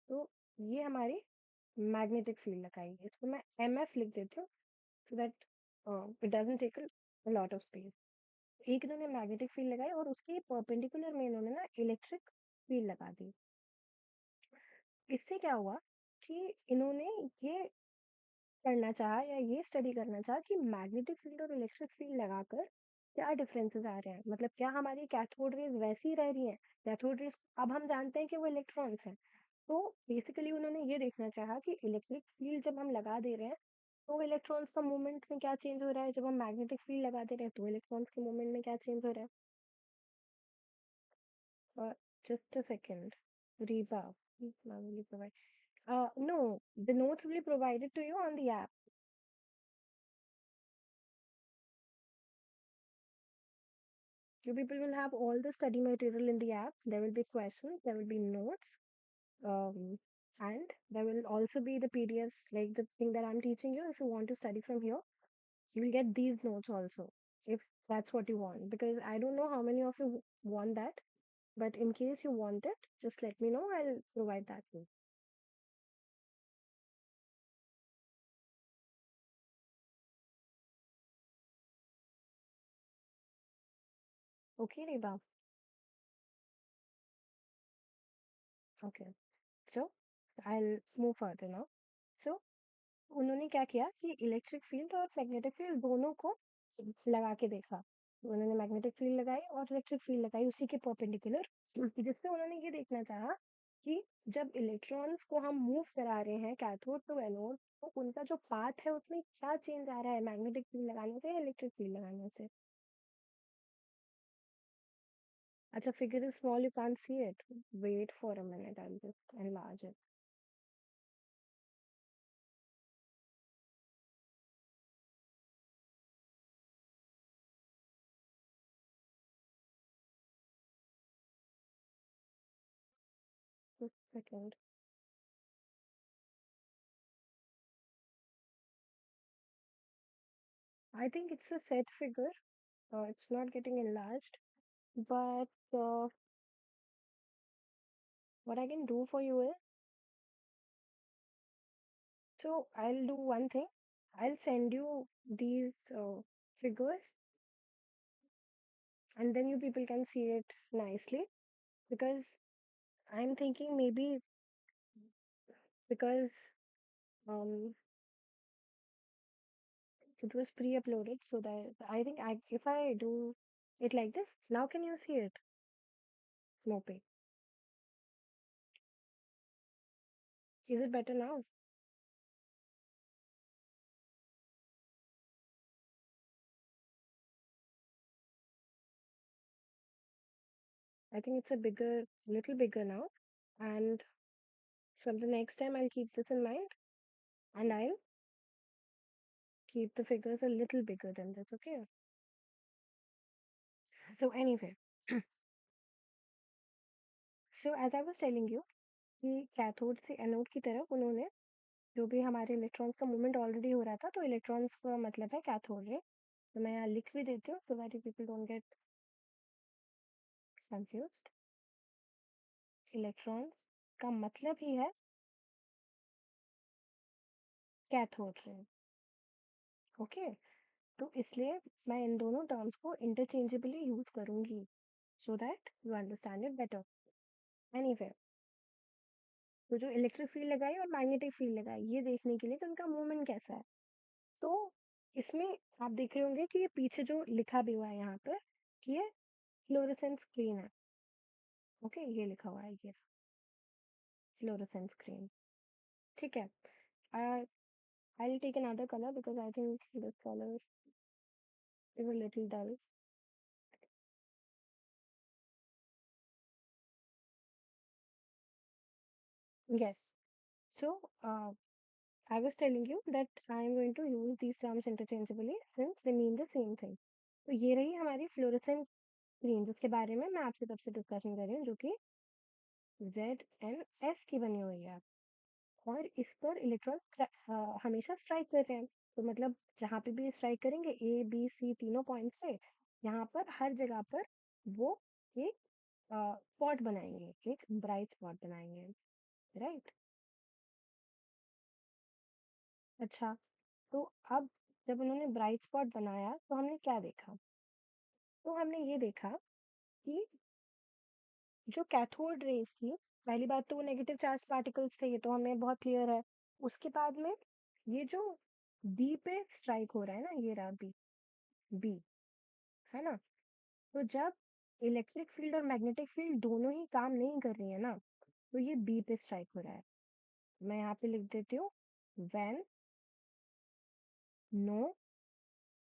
तो ये हमारी मैग्नेटिक फील्ड लगाई. इसको मैं एमएफ लिख देती हूँ so that it doesn't take a lot of space. एक इन्होंने मैग्नेटिक फील्ड लगाई और उसके परपेंडिकुलर में इन्होंने ना इलेक्ट्रिक फील्ड लगा दी. इससे क्या हुआ कि इन्होंने ये करना चाहा या ये स्टडी करना चाहा कि मैग्नेटिक फील्ड और इलेक्ट्रिक फील्ड लगाकर क्या डिफरेंसेस आ रहे हैं. मतलब क्या हमारी कैथोड रेज वैसी ही रह रही हैं. कैथोड रेज अब हम जानते हैं कि वो इलेक्ट्रॉन्स हैं. तो बेसिकली उन्होंने ये देखना चाहा कि इलेक्ट्रिक फील्ड जब हम लगा दे रहे हैं तो इलेक्ट्रॉन्स का मूवमेंट में क्या चेंज हो रहा है. जब हम मैग्नेटिक फील्ड लगा दे रहे हैं तो इलेक्ट्रॉन्स के मूवमेंट में क्या चेंज हो रहा है. Just a second. Reeba, please manually provide. No, the notes will be provided to you on the app. You people will have all the study material in the app. There will be questions, there will be notes, and there will also be the PDFs, like the thing that I'm teaching you. If you want to study from here, you will get these notes also, if that's what you want. Because I don't know how many of you want that, but in case you want it, just let me know. I'll provide that to you. Okay, Reba? Okay. So, I'll move further now. So, उन्होंने क्या किया कि electric field और magnetic field दोनों को लगा के देखा. तो उन्होंने मैग्नेटिक फील्ड लगाई और इलेक्ट्रिक फील्ड लगाई उसी के परपेंडिकुलर, जिससे उन्होंने ये देखना चाहा कि जब इलेक्ट्रॉन्स को हम मूव करा रहे हैं कैथोड टू एनोड, तो उनका जो पाथ है उसमें क्या चेंज आ रहा है मैग्नेटिक फील्ड लगाने से या इलेक्ट्रिक फील्ड लगाने से. अच्छा, figure is small, you can't see it. Wait for a minute, I will just enlarge it. Just second. I think it's a set figure. It's not getting enlarged. But what I can do for you is, so I'll do one thing. I'll send you these figures, and then you people can see it nicely. Because I'm thinking maybe because um, it was pre-uploaded, so that I think if I do it like this, now can you see it, Smope? Is it better now? I think it's a little bigger now. And from the next time, I'll keep this in mind, and I'll keep the figures a little bigger than this, okay? So anyway, so as I was telling you कि cathode से anode की तरफ उन्होंने जो भी हमारे electrons का movement already हो रहा था, तो इलेक्ट्रॉन्स का मतलब है कैथोड रे। तो मैं यहाँ लिख भी देती हूँ so that people don't get confused. Electrons का मतलब ही है कैथोड रे। ओके, तो इसलिए मैं इन दोनों टर्म्स को इंटरचेंजेबली यूज करूंगी so that you understand it better. Anyway, तो जो इलेक्ट्रिक फील्ड लगाई और मैग्नेटिक फील्ड लगाई ये देखने के लिए कि उनका मूवमेंट कैसा है। तो इसमें आप देख रहे होंगे कि ये पीछे जो लिखा भी हुआ है यहाँ पर कि ये फ्लोरेसेंस स्क्रीन है। ओके, ये लिखा हुआ है ये फ्लोरेसेंस स्क्रीन। ठीक है, I'll take another color because I think this color is a little dull. Yes. So, I was telling you that I am going to use these terms interchangeably since they mean the same thing. तो ये रही हमारी fluorescent screen जिसके बारे में मैं आपसे तब से डिस्कशन कर रही हूँ, जो कि ZnS की बनी हुई है और इस पर इलेक्ट्रॉन हमेशा स्ट्राइक कर रहे हैं। तो मतलब जहाँ पे भी स्ट्राइक करेंगे ए बी सी तीनों पॉइंट से, यहाँ पर हर जगह पर वो एक स्पॉट बनाएंगे, एक ब्राइट स्पॉट बनाएंगे, राइट। अच्छा, तो अब जब उन्होंने ब्राइट स्पॉट बनाया तो हमने क्या देखा? तो हमने ये देखा कि जो कैथोड रेज थी, पहली बात तो वो नेगेटिव चार्ज पार्टिकल्स थे, ये तो हमें बहुत क्लियर है। उसके बाद में ये जो बी पे स्ट्राइक हो रहा है ना, ये रहा बी, बी है ना। तो जब इलेक्ट्रिक फील्ड और मैग्नेटिक फील्ड दोनों ही काम नहीं कर रही है ना, तो ये बी पे स्ट्राइक हो रहा है। मैं यहाँ पे लिख देती हूँ व्हेन नो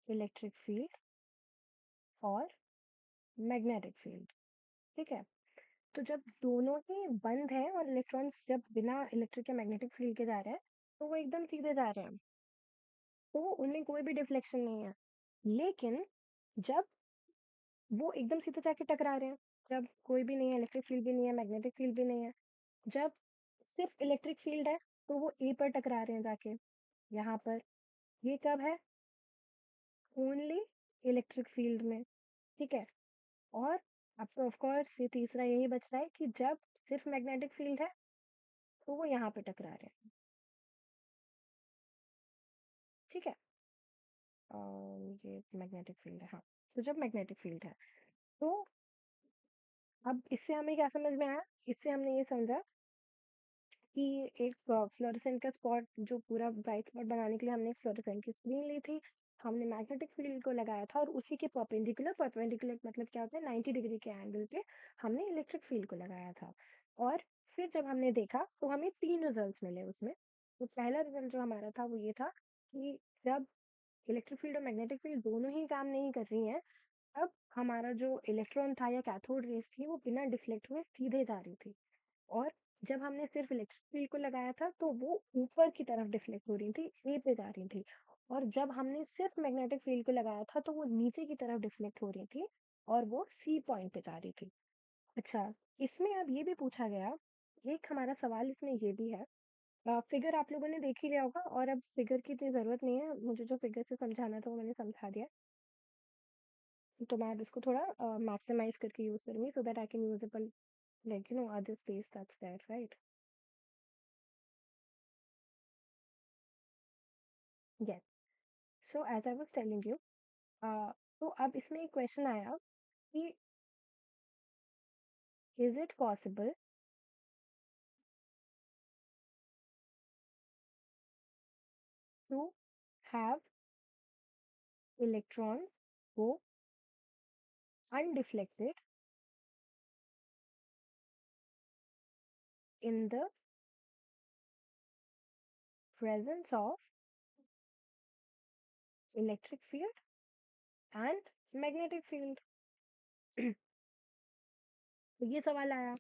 इलेक्ट्रिक फील्ड और मैग्नेटिक फील्ड। ठीक है, तो जब दोनों ही बंद है और इलेक्ट्रॉन्स जब बिना इलेक्ट्रिक या मैग्नेटिक फील्ड के जा रहे हैं, तो वो एकदम सीधे जा रहे हैं, तो उनमें कोई भी डिफ्लेक्शन नहीं है। लेकिन जब वो एकदम सीधे जाके टकरा रहे हैं, जब कोई भी नहीं है, इलेक्ट्रिक फील्ड भी नहीं है, मैग्नेटिक फील्ड भी नहीं है, जब सिर्फ इलेक्ट्रिक फील्ड है, तो वो ए पर टकरा रहे हैं जाके यहाँ पर। ये कब है? ओनली इलेक्ट्रिक फील्ड में। ठीक है, और अब तो ऑफ कोर्स ये तीसरा यही बच रहा है कि जब सिर्फ मैग्नेटिक फील्ड है, तो वो यहाँ पे टकरा रहे हैं। ठीक है, ये मैग्नेटिक फील्ड है, हाँ। तो जब मैग्नेटिक फील्ड है, तो अब इससे हमें क्या समझ में आया? इससे हमने ये समझा कि एक फ्लोरेसेंट का स्पॉट, जो पूरा ब्राइट स्पॉट बनाने के लिए हमने एक फ्लोरेसेंट की स्क्रीन ली थी, हमने मैग्नेटिक फील्ड को लगाया था और उसी के परपेंडिकुलर, परपेंडिकुलर मतलब क्या होता है, 90 डिग्री के एंगल पे हमने इलेक्ट्रिक फील्ड को लगाया था। और फिर जब हमने देखा तो हमें 3 रिजल्ट्स मिले उसमें। तो पहला रिजल्ट जो हमारा था वो ये था कि जब इलेक्ट्रिक फील्ड और मैग्नेटिक फील्ड दोनों ही काम नहीं कर रही हैं, तब हमारा जो इलेक्ट्रॉन था या कैथोड रेज़ थी वो बिना डिफ्लेक्ट हुए सीधे जा रही थी। और जब हमने सिर्फ इलेक्ट्रिक फील्ड को लगाया था तो वो ऊपर की तरफ डिफ्लेक्ट हो रही थी, ए पे जा रही थी। और जब हमने सिर्फ मैग्नेटिक फील्ड को लगाया था तो वो नीचे की तरफ डिफ्लेक्ट हो रही थी और वो सी पॉइंट पे जा रही थी। अच्छा, इसमें अब ये भी पूछा गया, एक हमारा सवाल इसमें ये भी है, फिगर आप लोगों ने देख ही लिया होगा और अब फिगर की इतनी ज़रूरत नहीं है, मुझे जो फिगर से समझाना था वो मैंने समझा दिया। तो मैं अब इसको थोड़ा मैक्सिमाइज करके यूज़ करूँगी so that I can use it like other space that's there, right? Yes. So as I was telling you, तो अब इसमें एक क्वेश्चन आया कि is it possible to have electrons go undeflected in the presence of electric field and magnetic field? तो ये सवाल आया।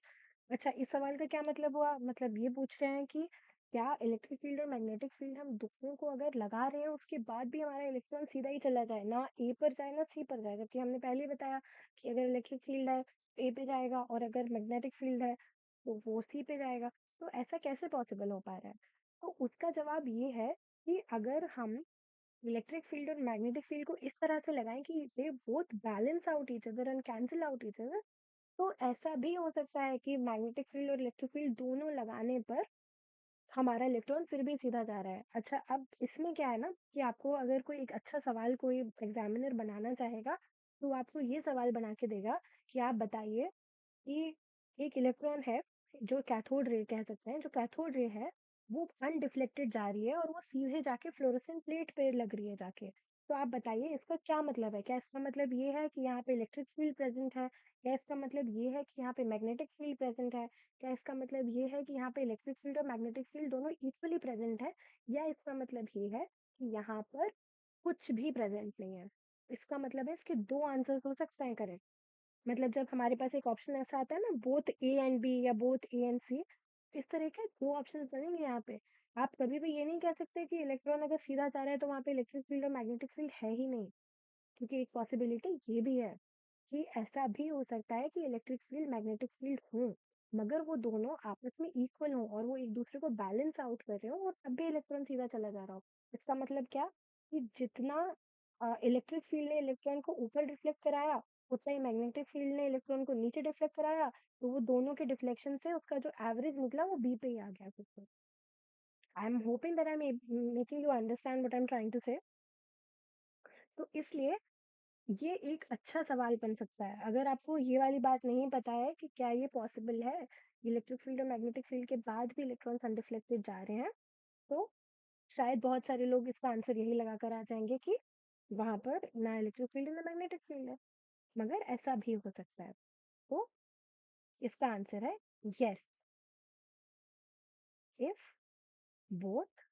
अच्छा, इस सवाल का क्या मतलब हुआ? मतलब ये पूछ रहे हैं कि क्या इलेक्ट्रिक फील्ड और मैग्नेटिक फील्ड हम दोनों को अगर लगा रहे हैं उसके बाद भी हमारा इलेक्ट्रॉन सीधा ही चला जाए, ना ए पर जाए ना सी पर जाए, जबकि हमने पहले ही बताया कि अगर इलेक्ट्रिक फील्ड है ए पे जाएगा और अगर मैग्नेटिक फील्ड है तो वो सी पे जाएगा। तो ऐसा कैसे पॉसिबल हो पा रहा है? तो उसका जवाब ये है कि अगर हम इलेक्ट्रिक फील्ड और मैग्नेटिक फील्ड को इस तरह से लगाएं कि they both balance out each other and cancel out each other, तो ऐसा भी हो सकता है कि मैग्नेटिक फील्ड और इलेक्ट्रिक फील्ड दोनों लगाने पर हमारा इलेक्ट्रॉन फिर भी सीधा जा रहा है। अच्छा, अब इसमें क्या है ना कि आपको अगर कोई एक अच्छा सवाल कोई एग्जामिनर बनाना चाहेगा, तो वो आपको ये सवाल बना के देगा कि आप बताइए कि एक इलेक्ट्रॉन है जो कैथोड रे कह सकते हैं, जो कैथोड रे है वो अनडिफ्लेक्टेड जा रही है और वो सीधे जाके फ्लोरोसेंट प्लेट पे लग रही है जाके। तो आप बताइए इसका क्या मतलब है? क्या इसका मतलब ये है कि यहाँ पे इलेक्ट्रिक फील्ड प्रेजेंट है? क्या इसका मतलब ये है कि यहाँ पे मैग्नेटिक फील्ड प्रेजेंट है? क्या इसका मतलब ये है कि यहाँ पे इलेक्ट्रिक फील्ड और मैग्नेटिक फील्ड दोनों इक्वली प्रेजेंट है? या इसका मतलब ये है कि यहाँ पर कुछ भी प्रेजेंट नहीं है? इसका मतलब है इसके दो आंसर्स हो सकते हैं करेक्ट। मतलब जब हमारे पास एक ऑप्शन ऐसा आता है ना, बोथ ए एंड बी या बोथ ए एंड सी, इस तरह के दो ऑप्शन बनेंगे यहाँ पे। आप कभी भी ये नहीं कह सकते कि इलेक्ट्रॉन अगर सीधा जा रहा है तो वहां पे इलेक्ट्रिक फील्ड और मैग्नेटिक फील्ड है ही नहीं, क्योंकि एक पॉसिबिलिटी ये भी है कि ऐसा भी हो सकता है कि इलेक्ट्रिक फील्ड मैग्नेटिक फील्ड हो, मगर वो दोनों आपस में इक्वल हो और वो एक दूसरे को बैलेंस आउट कर रहे हो और तब भी इलेक्ट्रॉन सीधा चला जा रहा हो। इसका मतलब क्या कि जितना इलेक्ट्रिक फील्ड ने इलेक्ट्रॉन को ऊपर डिफ्लेक्ट कराया, उतना ही मैग्नेटिक फील्ड ने इलेक्ट्रॉन को नीचे डिफ्लेक्ट कराया, तो वो दोनों के डिफ्लेक्शन से उसका जो एवरेज निकला वो बी पे ही आ गया फिर। I am hoping that I am making you understand what I am trying to say. तो इसलिए ये एक अच्छा सवाल बन सकता है। अगर आपको ये वाली बात नहीं पता है कि क्या ये पॉसिबल है, इलेक्ट्रिक फील्ड और मैग्नेटिक फील्ड के बाद भी इलेक्ट्रॉन्स अनडिफ्लेक्टेड जा रहे हैं, तो शायद बहुत सारे लोग इसका आंसर यही लगा कर आ जाएंगे कि वहां पर ना इलेक्ट्रिक फील्ड है ना मैग्नेटिक फील्ड है, मगर ऐसा भी हो सकता है। तो इसका आंसर है yes, if both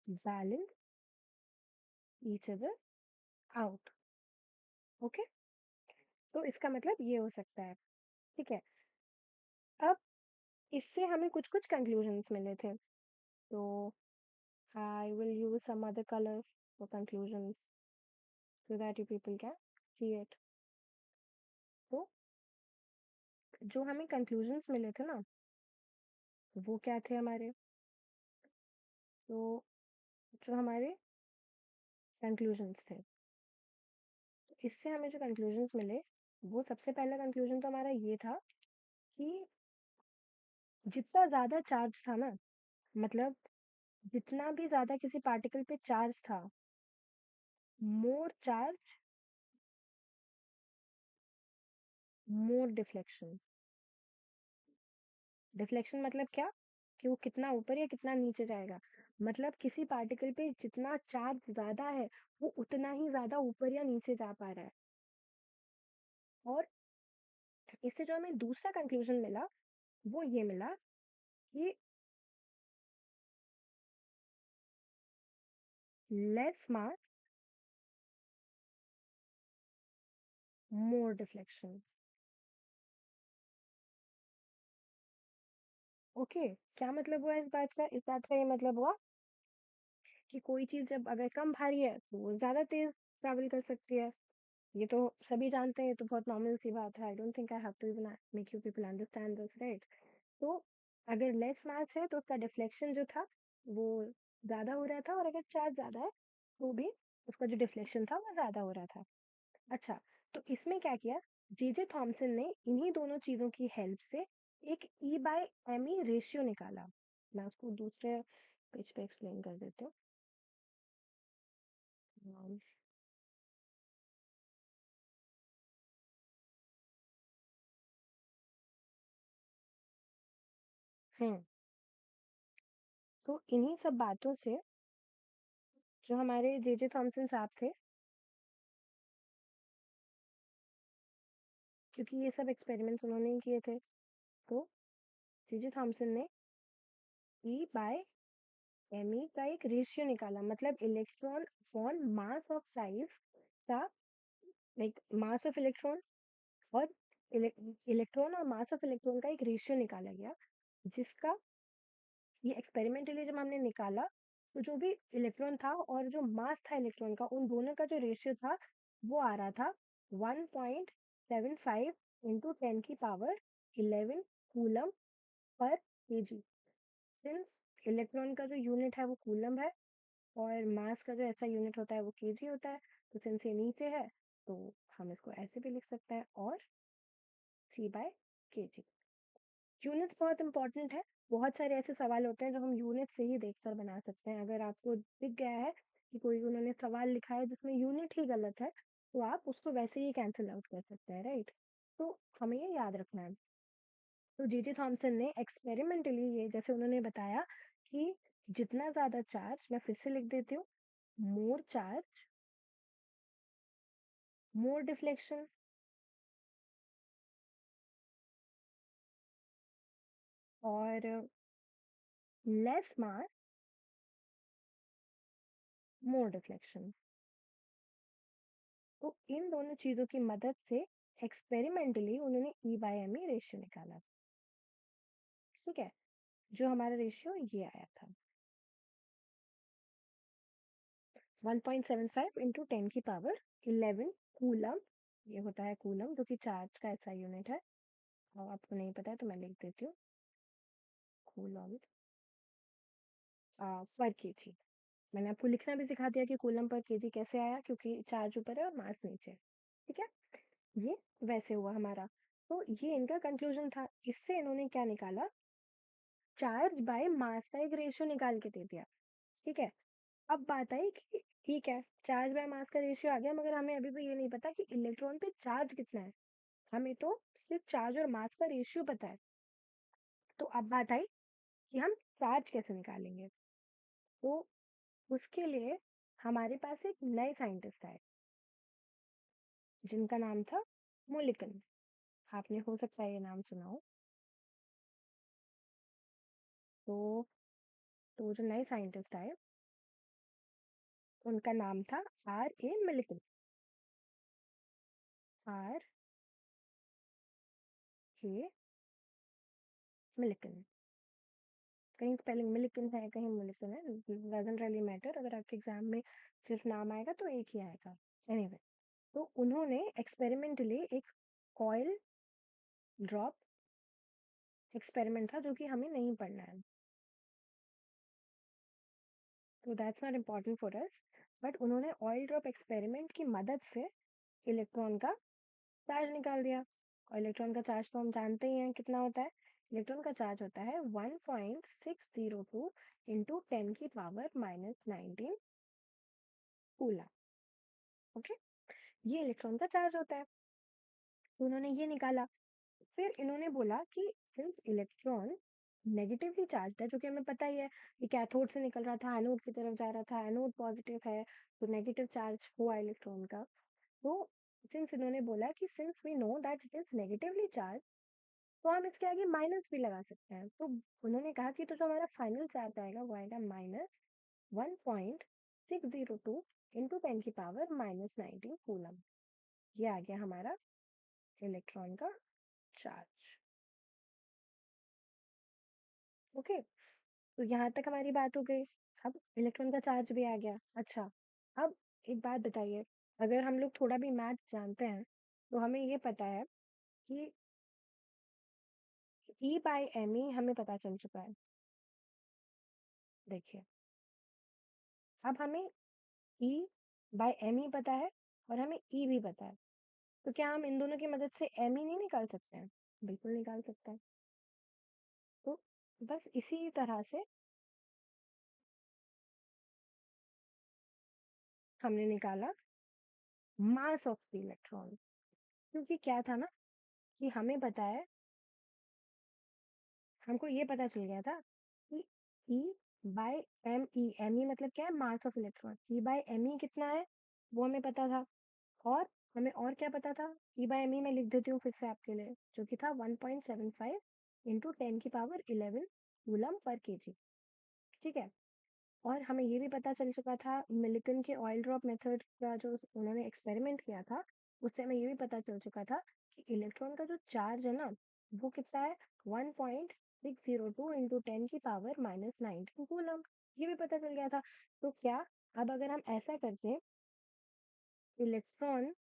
balance each other out. Okay, तो इसका मतलब ये हो सकता है। ठीक है, अब इससे हमें कुछ कुछ कंक्लूजन्स मिले थे, तो I will use some other color for conclusions so that you people can see it. तो जो हमें conclusions मिले थे ना, वो क्या थे हमारे? तो जो हमारे conclusions थे, तो इससे हमें जो conclusions मिले, वो सबसे पहला conclusion तो हमारा ये था कि जितना ज्यादा चार्ज था ना, मतलब जितना भी ज्यादा किसी पार्टिकल पे चार्ज था, मोर चार्ज मोर डिफ्लेक्शन। डिफ्लेक्शन मतलब क्या? कि वो कितना ऊपर या कितना नीचे जाएगा। मतलब किसी पार्टिकल पे जितना चार्ज ज्यादा है, वो उतना ही ज्यादा ऊपर या नीचे जा पा रहा है। और इससे जो हमें दूसरा कंक्लूजन मिला, वो ये मिला कि लेस मास मोर डिफ्लेक्शन। ओके, क्या मतलब हुआ इस बात का? इस बात का ये मतलब हुआ कि कोई चीज जब अगर कम भारी है तो वो ज्यादा तेज ट्रैवल कर सकती है। ये तो सभी जानते हैं, ये तो बहुत नॉर्मल सी बात है। I don't think I have to even make you people understand this, right? तो अगर लेस मास है तो उसका डिफ्लेक्शन जो था वो ज्यादा हो रहा था, और अगर चार्ज ज्यादा है तो भी उसका जो डिफ्लेक्शन था वो ज्यादा हो रहा था। अच्छा, तो इसमें क्या किया, जे थॉमसन ने इन्हीं दोनों चीजों की हेल्प से एक e by M E ratio निकाला। मैं उसको दूसरे पेज पे एक्सप्लेन कर देती हूँ। अम, हम्म, तो इन्हीं सब बातों से जो हमारे जे थॉमसन साहब थे, क्योंकि ये सब एक्सपेरिमेंट्स उन्होंने ही किए थे, तो जे थॉमसन ने ई बाय एम ई का एक रेशियो निकाला, मतलब electron upon mass of size का, लाइक मास ऑफ इलेक्ट्रॉन और इलेक्ट्रॉन और मास ऑफ इलेक्ट्रॉन का एक रेशियो निकाला गया, जिसका ये एक्सपेरिमेंटली जब हमने निकाला, तो जो भी इलेक्ट्रॉन था और जो मास था इलेक्ट्रॉन का, उन दोनों का जो रेशियो था वो आ रहा था 1.8 1.75 into 10 की power 11 coulomb per KG. Since electron का जो यूनिट है वो कूलम है और मास का जो ऐसा यूनिट होता है वो केजी होता है, तो सिंस ये नीचे है तो हम इसको ऐसे भी लिख सकते हैं, और C/kg। यूनिट्स बहुत इंपॉर्टेंट है। बहुत सारे ऐसे सवाल होते हैं जो हम यूनिट से ही देखकर बना सकते हैं। अगर आपको दिख गया है कि कोई उन्होंने सवाल लिखा है जिसमें यूनिट ही गलत है, तो आप उसको वैसे ही कैंसिल आउट कर सकते हैं, राइट? तो हमें ये याद रखना है। तो जे थॉमसन ने एक्सपेरिमेंटली ये जैसे उन्होंने बताया कि जितना ज्यादा चार्ज, मैं फिर से लिख देती हूँ, मोर चार्ज मोर डिफ्लेक्शन, और लेस मास मोर डिफ्लेक्शन। तो इन दोनों चीजों की मदद से एक्सपेरिमेंटली उन्होंने E/me रेशियो निकाला। ठीक है, जो हमारा रेशियो ये आया था 1.75 इंटू 10 की पावर 11 कूलम। ये होता है कूलम जो कि चार्ज का ऐसा यूनिट है, और आपको नहीं पता है तो मैं लिख देती हूँ, कूलम पर केजी। मैंने आपको लिखना भी सिखा दिया कि कूलम पर केजी कैसे आया, क्योंकि चार्ज ऊपर है और मास नीचे। ठीक है, ये वैसे हुआ हमारा। तो ये इनका कंक्लूजन था। इससे इन्होंने क्या निकाला, चार्ज बाय मास का एक रेशियो निकाल के दे दिया। ठीक है, अब बात आई कि ठीक है, चार्ज बाय मास का रेशियो आ गया, मगर हमें अभी भी ये नहीं पता कि इलेक्ट्रॉन पे चार्ज कितना है। हमें तो सिर्फ चार्ज और मास का रेशियो पता है। तो अब बात आई कि हम चार्ज कैसे निकालेंगे। तो उसके लिए हमारे पास एक नए साइंटिस्ट आए जिनका नाम था मोलिकन। आपने हो सकता है ये नाम सुना हो। तो तो जो नए साइंटिस्ट आए उनका नाम था R. A. Millikan. R. A. Millikan. कहीं स्पेलिंग मिलिकन है, कहीं मिलिकन है, डजंट रियली मैटर। अगर आपके एग्जाम में सिर्फ नाम आएगा तो एक ही आएगा। एनीवे, तो उन्होंने एक्सपेरिमेंटली एक कॉइल ड्रॉप एक्सपेरिमेंट था जो कि हमें नहीं पढ़ना है, तो that's not important for us. But उन्होंने ऑयल ड्रॉप एक्सपेरिमेंट की मदद से इलेक्ट्रॉन का चार्ज निकाल दिया। और इलेक्ट्रॉन का चार्ज तो हम जानते ही हैं कितना होता है। इलेक्ट्रॉन का चार्ज होता है 1.602 इंटू 10 की पावर -19 कूलम। ओके, ये इलेक्ट्रॉन का चार्ज होता है। तो उन्होंने ये निकाला। फिर इन्होंने बोला कि सिंस इलेक्ट्रॉन नेगेटिवली चार्ज है, जो कि हमें पता ही है कि कैथोड से निकल रहा था, एनोड की तरफ जा रहा था, एनोड पॉजिटिव है, तो नेगेटिव चार्ज हुआ इलेक्ट्रॉन का। तो सिंस इन्होंने बोला कि since we know that it is negatively charge, तो हम इसके आगे माइनस भी लगा सकते हैं। तो उन्होंने कहा कि तो जो हमारा फाइनल चार्ज आएगा वो आएगा -1.602 इंटू 10 की पावर -19 कूलम। ये आ गया हमारा इलेक्ट्रॉन का चार्ज। ओके, तो यहाँ तक हमारी बात हो गई। अब इलेक्ट्रॉन का चार्ज भी आ गया। अच्छा, अब एक बात बताइए, अगर हम लोग थोड़ा भी मैथ जानते हैं तो हमें ये पता है कि E/me हमें पता चल चुका है। देखिए, अब हमें E/me पता है और हमें E भी पता है। तो क्या हम इन दोनों की मदद से me नहीं निकाल सकते हैं? बिल्कुल निकाल सकते हैं। तो बस इसी तरह से हमने निकाला मास ऑफ द इलेक्ट्रॉन। क्योंकि क्या था ना कि हमें पता है, हमको ये पता चल गया था कि E by M e, m e मतलब क्या है, mass of electron. E by M e कितना है वो हमें पता था। और हमें और क्या पता था, E बाय एम ई मैं लिख देती हूँ फिर से आपके लिए, जो कि था 1.75 इंटू 10 की पावर 11 कूलम पर केजी। ठीक है, और हमें ये भी पता चल चुका था मिलिकन के ऑयल ड्रॉप मेथड का जो उन्होंने एक्सपेरिमेंट किया था, उससे हमें ये भी पता चल चुका था कि इलेक्ट्रॉन का जो चार्ज है ना वो कितना है, 1.602 इंटू 10 की पावर -19 कूलम। ये भी पता चल गया था। तो क्या, अब अगर हम ऐसा करते, इलेक्ट्रॉन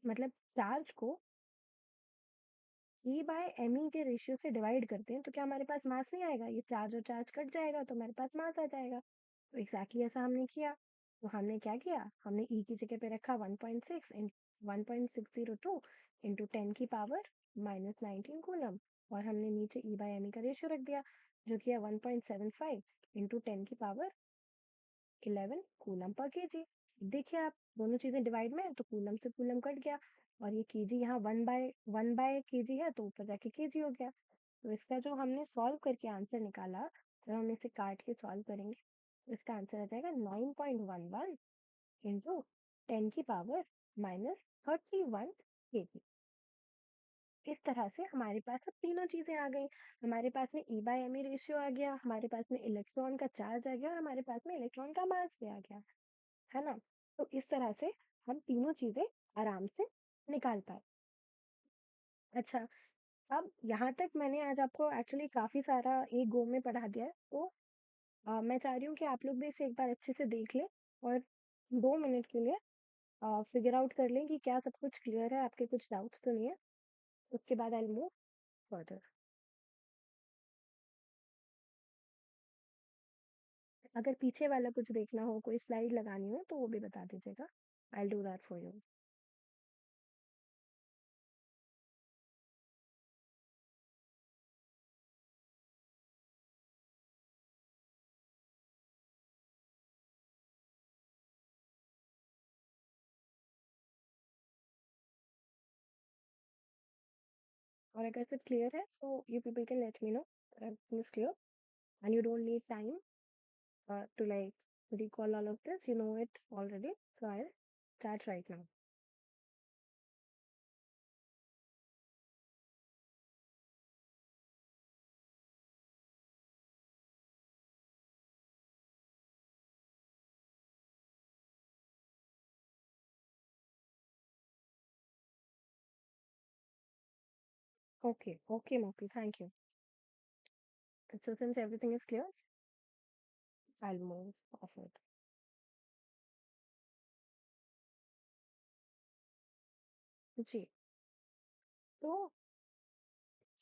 मतलब चार्ज को ई बाय एम ई के रेशियो से डिवाइड करते हैं तो क्या हमारे पास मास नहीं आएगा, ये चार्ज और चार्ज कट जाएगा तो हमारे पास मास आ जाएगा। तो एग्जैक्टली ऐसा हमने किया। तो हमने क्या किया, हमने ई की जगह पे रखा 1.6 इन 1.602 इंटू 10 की पावर -19 कूलम, और हमने नीचे ई बाय एम ई का रेशियो रख दिया जो कि है 1.75 इंटू 10 की पावर 11 कूलम पर केजी। देखिए आप, दोनों चीजें डिवाइड में है तो कूलम से कूलम कट गया, और ये केजी यहाँ 1/1 केजी है तो ऊपर जाके केजी हो गया। तो इसका जो हमने सॉल्व करके आंसर निकाला, तो हम इसे काट के सॉल्व करेंगे तो इसका आंसर आ जाएगा 9.11 इंटू 10 की पावर-31 केजी। इस तरह से हमारे पास अब तीनों चीजें आ गई। हमारे पास में E by M E ratio आ गया, हमारे पास में इलेक्ट्रॉन का चार्ज आ गया, और हमारे पास में इलेक्ट्रॉन का मास भी आ गया, है ना। तो इस तरह से हम तीनों चीजें आराम से निकाल पाए। अच्छा, अब यहाँ तक मैंने आज आपको एक्चुअली काफी सारा एक गो में पढ़ा दिया है, तो मैं चाह रही हूँ कि आप लोग भी इसे एक बार अच्छे से देख लें, और 2 मिनट के लिए फिगर आउट कर लें कि क्या सब कुछ क्लियर है, आपके कुछ डाउट्स तो नहीं है। उसके बाद आई विल मूव फर्दर। अगर पीछे वाला कुछ देखना हो, कोई स्लाइड लगानी हो, तो वो भी बता दीजिएगा। I will do that for you. और अगर सब क्लियर है तो you people can let me know everything is clear and you don't need time to like recall all of this, you know it already. So I'll start right now. Okay, okay, Moki, thank you. So since everything is clear, I'll move forward. जी, तो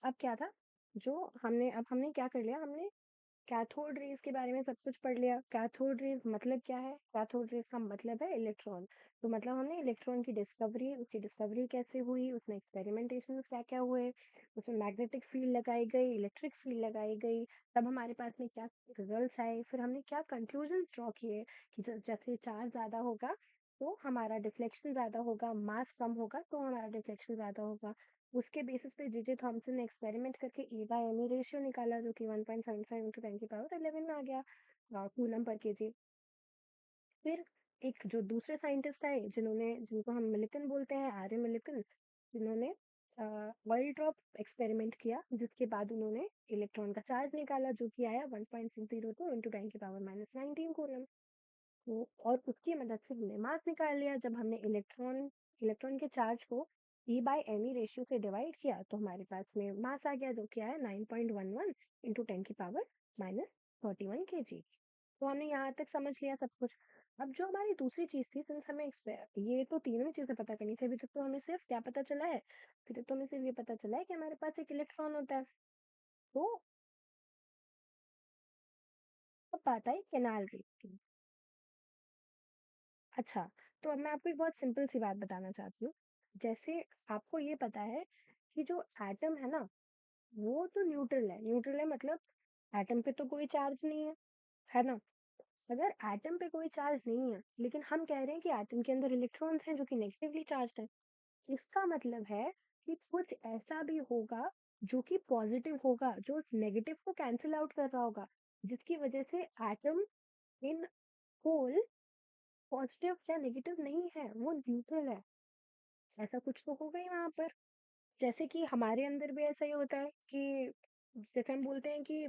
अब क्या था, जो हमने क्या कर लिया, हमने कैथोड रेज के बारे में सब कुछ पढ़ लिया। कैथोड रेज मतलब क्या है, कैथोड रेज का मतलब है इलेक्ट्रॉन। तो मतलब हमने इलेक्ट्रॉन की डिस्कवरी, उसकी डिस्कवरी कैसे हुई, उसमें एक्सपेरिमेंटेशन क्या क्या हुए, उसमें मैग्नेटिक फील्ड लगाई गई, इलेक्ट्रिक फील्ड लगाई गई, तब हमारे पास में क्या रिजल्ट्स आए, फिर हमने क्या कंक्लूजन ड्रॉ किए कि जैसे चार्ज ज्यादा होगा तो हमारा डिफ्लेक्शन ज्यादा होगा, मास कम होगा तो हमारा डिफ्लेक्शन ज्यादा होगा। उसके बेसिस पे जे थॉमसन ने एक्सपेरिमेंट करके ए बाय एम ई रेशियो निकाला जो कि 1.75 इंटू 10 की पावर 11 में आ गया कूलम पर केजी। फिर एक जो दूसरे साइंटिस्ट आए जिन्होंने, जिनको हम मिलिकन बोलते हैं, आर्य मिलिकन, जिन्होंने ऑयल ड्रॉप एक्सपेरिमेंट किया, जिसके बाद उन्होंने इलेक्ट्रॉन का चार्ज निकाला जो कि आया 1.602 इंटू 10 की पावर-19 कूलम। तो और उसकी मदद से हमने मास निकाल लिया। जब हमने इलेक्ट्रॉन इलेक्ट्रॉन के चार्ज को e by M E ratio से डिवाइड किया तो हमारे पास में मास आ गया जो कि आया 9.11 इंटू 10 की पावर-31 केजी। तो हमने यहाँ तक समझ लिया सब कुछ। अब जो हमारी दूसरी चीज थी, सिंस हमें ये तो तीनों ही चीजें पता करनी थी, अभी तक तो हमें सिर्फ क्या पता चला है, अभी तक तो हमें सिर्फ ये पता चला है कि हमारे पास एक इलेक्ट्रॉन होता है। तो अब बात आई केनाल रेस की। अच्छा, तो अब मैं आपको एक बहुत सिंपल सी बात बताना चाहती हूँ। जैसे आपको ये पता है कि जो एटम है ना, वो तो न्यूट्रल है। न्यूट्रल है मतलब एटम पे तो कोई चार्ज नहीं है ना? अगर एटम पे कोई चार्ज नहीं है, लेकिन हम कह रहे हैं कि एटम के अंदर इलेक्ट्रॉन्स हैं जो कि नेगेटिवली चार्ज्ड है, इसका मतलब है कि कुछ ऐसा भी होगा जो कि पॉजिटिव होगा, जो नेगेटिव को कैंसिल आउट कर रहा होगा, जिसकी वजह से एटम इन होल पॉजिटिव या नेगेटिव नहीं है, वो न्यूट्रल है। ऐसा कुछ तो होगा ही वहां पर। जैसे कि हमारे अंदर भी ऐसा ही होता है कि जैसे हम बोलते हैं कि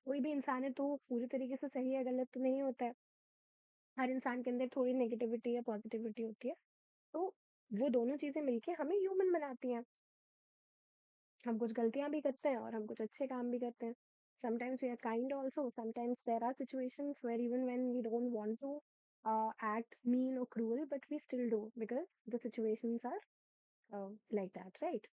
कोई भी इंसान है तो वो पूरी तरीके से सही है गलत तो नहीं होता है। हर इंसान के अंदर थोड़ी नेगेटिविटी या पॉजिटिविटी होती है। तो वो दोनों चीजें मिलके हमें ह्यूमन बनाती हैं। हम कुछ गलतियां भी करते हैं और हम कुछ अच्छे काम भी करते हैं। Sometimes we are kind also. Sometimes there are situations where even when we don't want to act mean or cruel, but we still do because the situations are like that, right?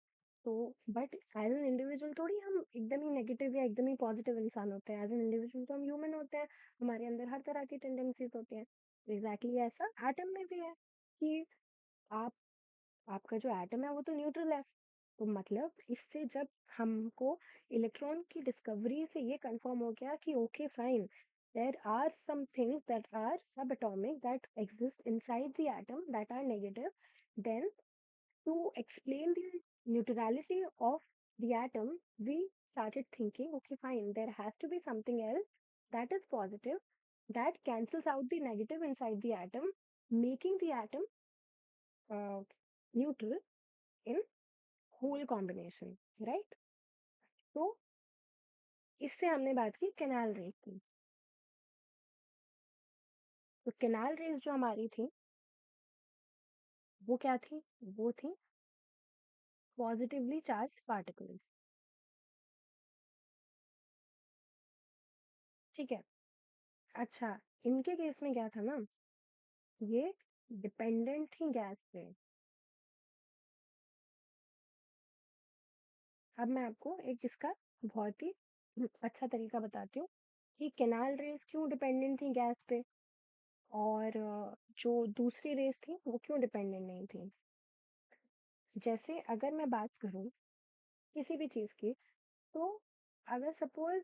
तो but as an individual थोड़ी हम एकदम ही negative या एकदम ही positive इंसान होते हैं। As an individual तो हम ह्यूमन होते हैं, हमारे अंदर हर तरह की टेंडेंसीज होती हैं। तो एग्जैक्टली ऐसा एटम में भी है कि आप आपका जो एटम है वो तो न्यूट्रल है। तो मतलब इससे जब हमको इलेक्ट्रॉन की डिस्कवरी से ये कंफर्म हो गया कि okay fine, there are some things that are subatomic that exist inside the atom that are negative, then to explain the neutrality of the atom, we started thinking, okay, fine, there has to be something else that is positive that cancels out the negative inside the atom, making the atom uh, neutral in whole combination, right? तो इससे हमने बात की canal raise की। तो canal raise जो हमारी थी वो क्या थी? वो थी पॉजिटिवली चार्ज पार्टिकल्स। ठीक है। अच्छा, इनके केस में क्या था ना, ये डिपेंडेंट थी गैस पे। अब मैं आपको एक इसका बहुत ही अच्छा तरीका बताती हूँ कि कैनाल रेस क्यों डिपेंडेंट थी गैस पे, और जो दूसरी रेस थी वो क्यों डिपेंडेंट नहीं थी। जैसे अगर मैं बात करूँ किसी भी चीज़ की, तो अगर सपोज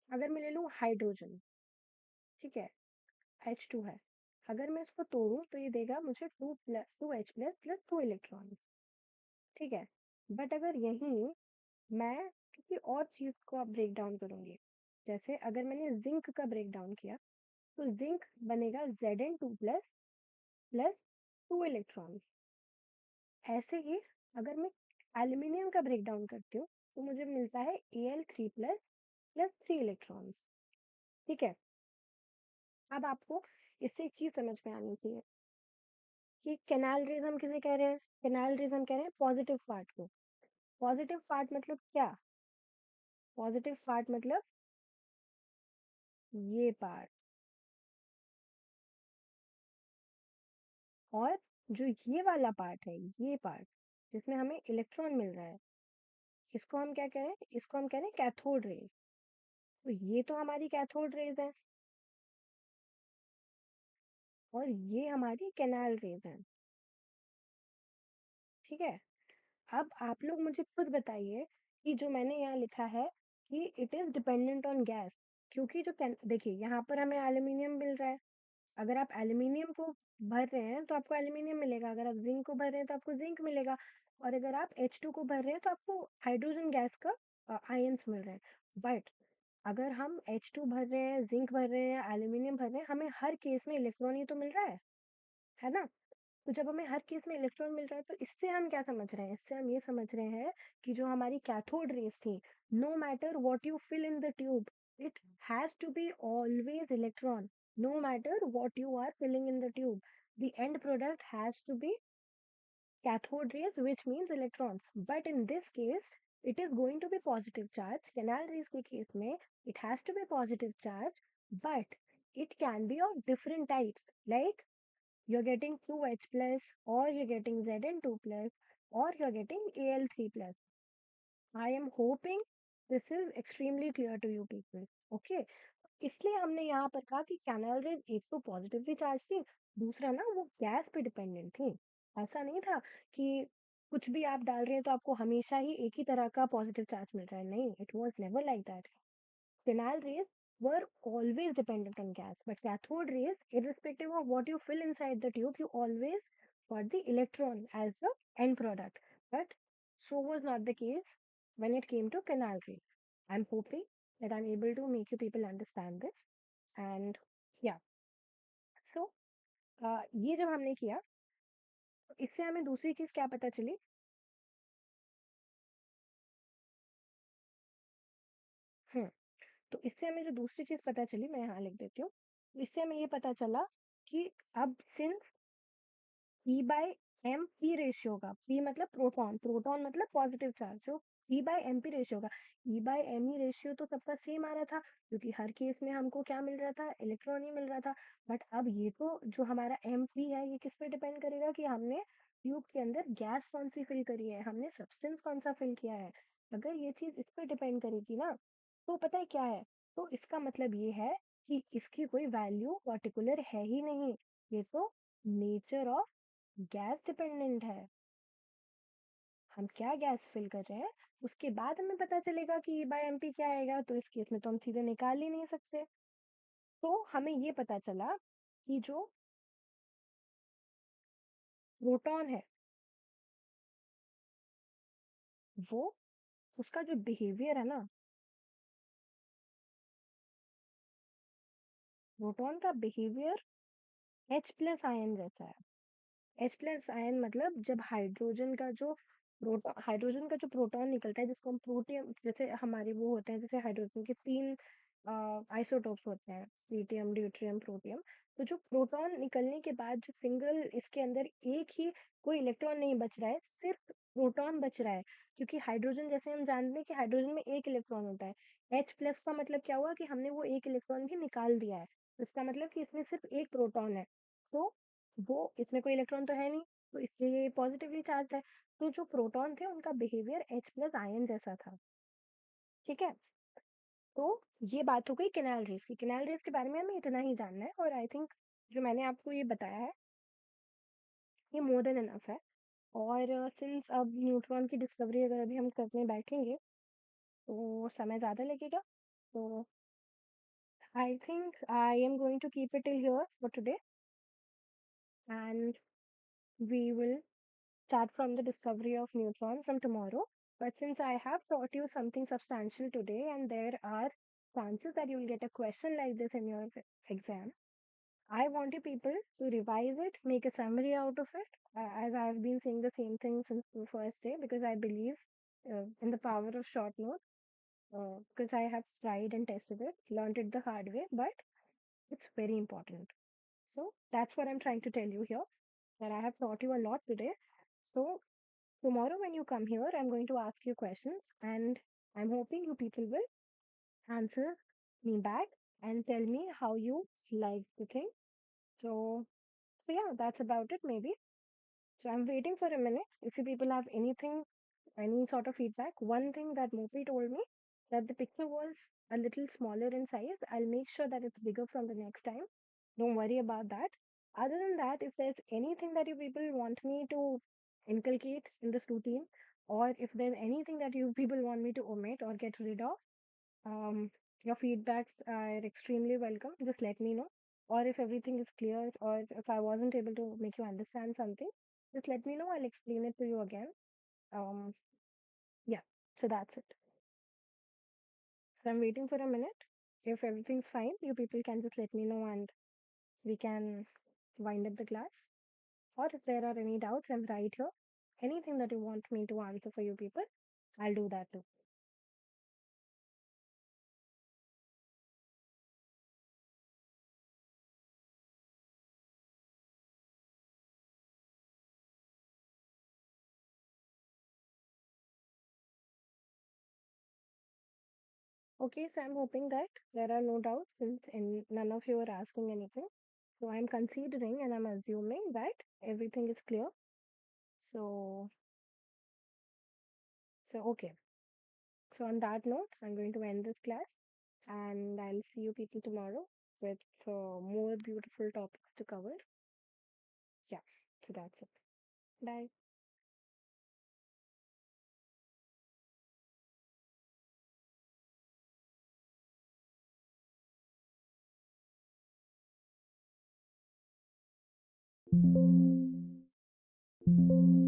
अगर मैं ले लूँ हाइड्रोजन, ठीक है, H2 है, अगर मैं इसको तोड़ूं तो ये देगा मुझे two H plus two electron. ठीक है। बट अगर यहीं मैं किसी और चीज को अब ब्रेक डाउन करूंगी, जैसे अगर मैंने जिंक का ब्रेक डाउन किया, तो जिंक बनेगा Zn2 प्लस टू इलेक्ट्रॉन। ऐसे ही अगर मैं एल्यूमिनियम का ब्रेक डाउन करती हूँ तो मुझे मिलता है Al3 प्लस थ्री इलेक्ट्रॉन्स। ठीक है। अब आपको इससे एक चीज समझ में आनी चाहिए कि कैनाल रेज हम किसे कह रहे हैं। कैनाल रेज हम कह रहे हैं पॉजिटिव पार्ट को। पॉजिटिव पार्ट मतलब क्या? पॉजिटिव पार्ट मतलब ये पार्ट, और जो ये वाला पार्ट है, ये पार्ट जिसमें हमें इलेक्ट्रॉन मिल रहा है, इसको हम क्या कह रहे हैं? इसको हम कह रहे हैं कैथोड रेज। तो ये तो हमारी कैथोड रेज है और ये हमारी कैनाल रेज है। ठीक है। अब आप लोग मुझे खुद बताइए कि जो मैंने यहाँ लिखा है कि it is dependent on gas, क्योंकि जो देखिए यहाँ पर हमें एल्यूमिनियम मिल रहा है। अगर आप एल्यूमिनियम को भर रहे हैं तो आपको एल्यूमिनियम मिलेगा, अगर आप जिंक को भर रहे हैं तो आपको जिंक मिलेगा, और अगर आप H2 को भर रहे हैं तो आपको हाइड्रोजन गैस का आयंस मिल रहे हैं। बट अगर हम H2 भर रहे हैं, जिंक भर रहे हैं, एल्यूमिनियम भर रहे हैं, हमें हर केस में इलेक्ट्रॉन ही तो मिल रहा है ना? तो जब हमें हर केस में इलेक्ट्रॉन मिल रहा है तो इससे हम क्या समझ रहे हैं? इससे हम ये समझ रहे हैं कि जो हमारी कैथोड रेज थी, no matter what you fill in the tube, it has to be always electron, no matter what you are filling in the tube, the end product has to be cathode rays, which means electrons. But in this case, it is going to be positive charge. Canal rays के case में it has to be positive charge, but it can be of different types. Like you're getting 2H plus, or you're getting Zn2 plus, or you're getting Al3 plus. I am hoping this is extremely clear to you people. Okay. इसलिए हमने यहाँ पर कहा कि canal raise एक तो positively charge थी, दूसरा ना वो गैस पे डिपेंडेंट थी। ऐसा नहीं था कि कुछ भी आप डाल रहे हैं तो आपको हमेशा ही एक ही तरह का पॉजिटिव चार्ज मिल रहा है। नहीं, it was never like that. Canal rays were always dependent on gas, but cathode rays, irrespective of what you fill inside the tube, you always got the electron as the end product. But so was not the case when it came to canal rays. I'm hoping that I'm able to make you people understand this. And yeah, so ये जब हमने किया तो इससे हमें दूसरी चीज क्या पता चली? हम्म तो इससे हमें जो दूसरी चीज पता चली, मैं यहाँ लिख देती हूँ। इससे हमें ये पता चला कि अब since E by M P ratio होगा, पी मतलब प्रोटॉन, प्रोटॉन मतलब पॉजिटिव चार्ज, जो E by M P ratio होगा। E by M E ratio तो सबका सेम आ रहा था, क्योंकि हर केस में हमको क्या मिल रहा था? इलेक्ट्रॉन ही मिल रहा था। बट अब ये तो जो हमारा एम पी है ये किस पे डिपेंड करेगा कि हमने ट्यूब के अंदर गैस कौन सी फिल करी है, हमने सब्सटेंस कौन सा फिल किया है। अगर ये चीज इस पे डिपेंड करेगी ना, तो पता है क्या है, तो इसका मतलब ये है कि इसकी कोई वैल्यू पर्टिकुलर है ही नहीं, ये तो नेचर ऑफ गैस डिपेंडेंट है। हम क्या गैस फिल कर रहे हैं, उसके बाद हमें पता चलेगा कि बाय एमपी क्या आएगा, तो इस केस में तो हम सीधे निकाल ही नहीं सकते। तो हमें ये पता चला कि जो प्रोटॉन है, वो उसका जो बिहेवियर है ना, प्रोटॉन का बिहेवियर H प्लस आयन जैसा है। H प्लस आयन मतलब जब हाइड्रोजन का जो प्रोटॉन निकलता है, जिसको हम प्रोटियम, जैसे हमारे वो होते हैं, जैसे हाइड्रोजन के तीन आइसोटोप्स होते हैं, ट्रिटियम, ड्यूटेरियम, प्रोटियम। तो जो प्रोटॉन निकलने के बाद जो सिंगल इसके अंदर एक ही कोई इलेक्ट्रॉन नहीं बच रहा है, सिर्फ प्रोटॉन बच रहा है, क्योंकि हाइड्रोजन जैसे हम जानते हैं कि हाइड्रोजन में एक इलेक्ट्रॉन होता है। H प्लस का मतलब क्या हुआ कि हमने वो एक इलेक्ट्रॉन भी निकाल दिया है, तो इसका मतलब कि इसमें सिर्फ एक प्रोटॉन है। तो वो इसमें कोई इलेक्ट्रॉन तो है नहीं, तो इसलिए पॉजिटिवली चार्ज है। तो जो प्रोटॉन थे उनका बिहेवियर H प्लस आयन जैसा था। ठीक है, तो ये बात हो गई किनाल रेस की। किनाल रेस के बारे में हमें इतना ही जानना है, और आई थिंक जो मैंने आपको ये बताया है, ये मोर देन इनफ है। और सिंस अब न्यूट्रॉन की डिस्कवरी अगर अभी हम करने बैठेंगे तो समय ज़्यादा लगेगा, तो I think I am going to keep it till here for today, and we will start from the discovery of neutron from tomorrow. But since I have taught you something substantial today, and there are chances that you will get a question like this in your exam, I want you people to revise it, make a summary out of it, as I've been saying the same thing since the first day, because I believe in the power of short notes, because I have tried and tested it, learned it the hard way, but it's very important. So that's what I'm trying to tell you here, that I have taught you a lot today. So tomorrow, when you come here, I'm going to ask you questions, and I'm hoping you people will answer me back and tell me how you like the thing. So yeah, that's about it, maybe. So I'm waiting for a minute. If you people have anything, any sort of feedback, one thing that Mopi told me, that the picture was a little smaller in size. I'll make sure that it's bigger from the next time. Don't worry about that. Other than that, if there's anything that you people want me to inculcate in this routine, or if there's anything that you people want me to omit or get rid of, um, your feedbacks are extremely welcome. Just let me know. Or if everything is clear, or if I wasn't able to make you understand something, just let me know. I'll explain it to you again. Um, yeah, so that's it. So I'm waiting for a minute. If everything's fine, you people can just let me know, and we can wind up the class. Or if there are any doubts, I'm right here. Anything that you want me to answer for you people, I'll do that too. Okay, so I'm hoping that there are no doubts since none of you are asking anything. So I'm considering and I'm assuming that everything is clear. So, so okay. So on that note, I'm going to end this class, and I'll see you people tomorrow with more beautiful topics to cover. Yeah, so that's it. Bye.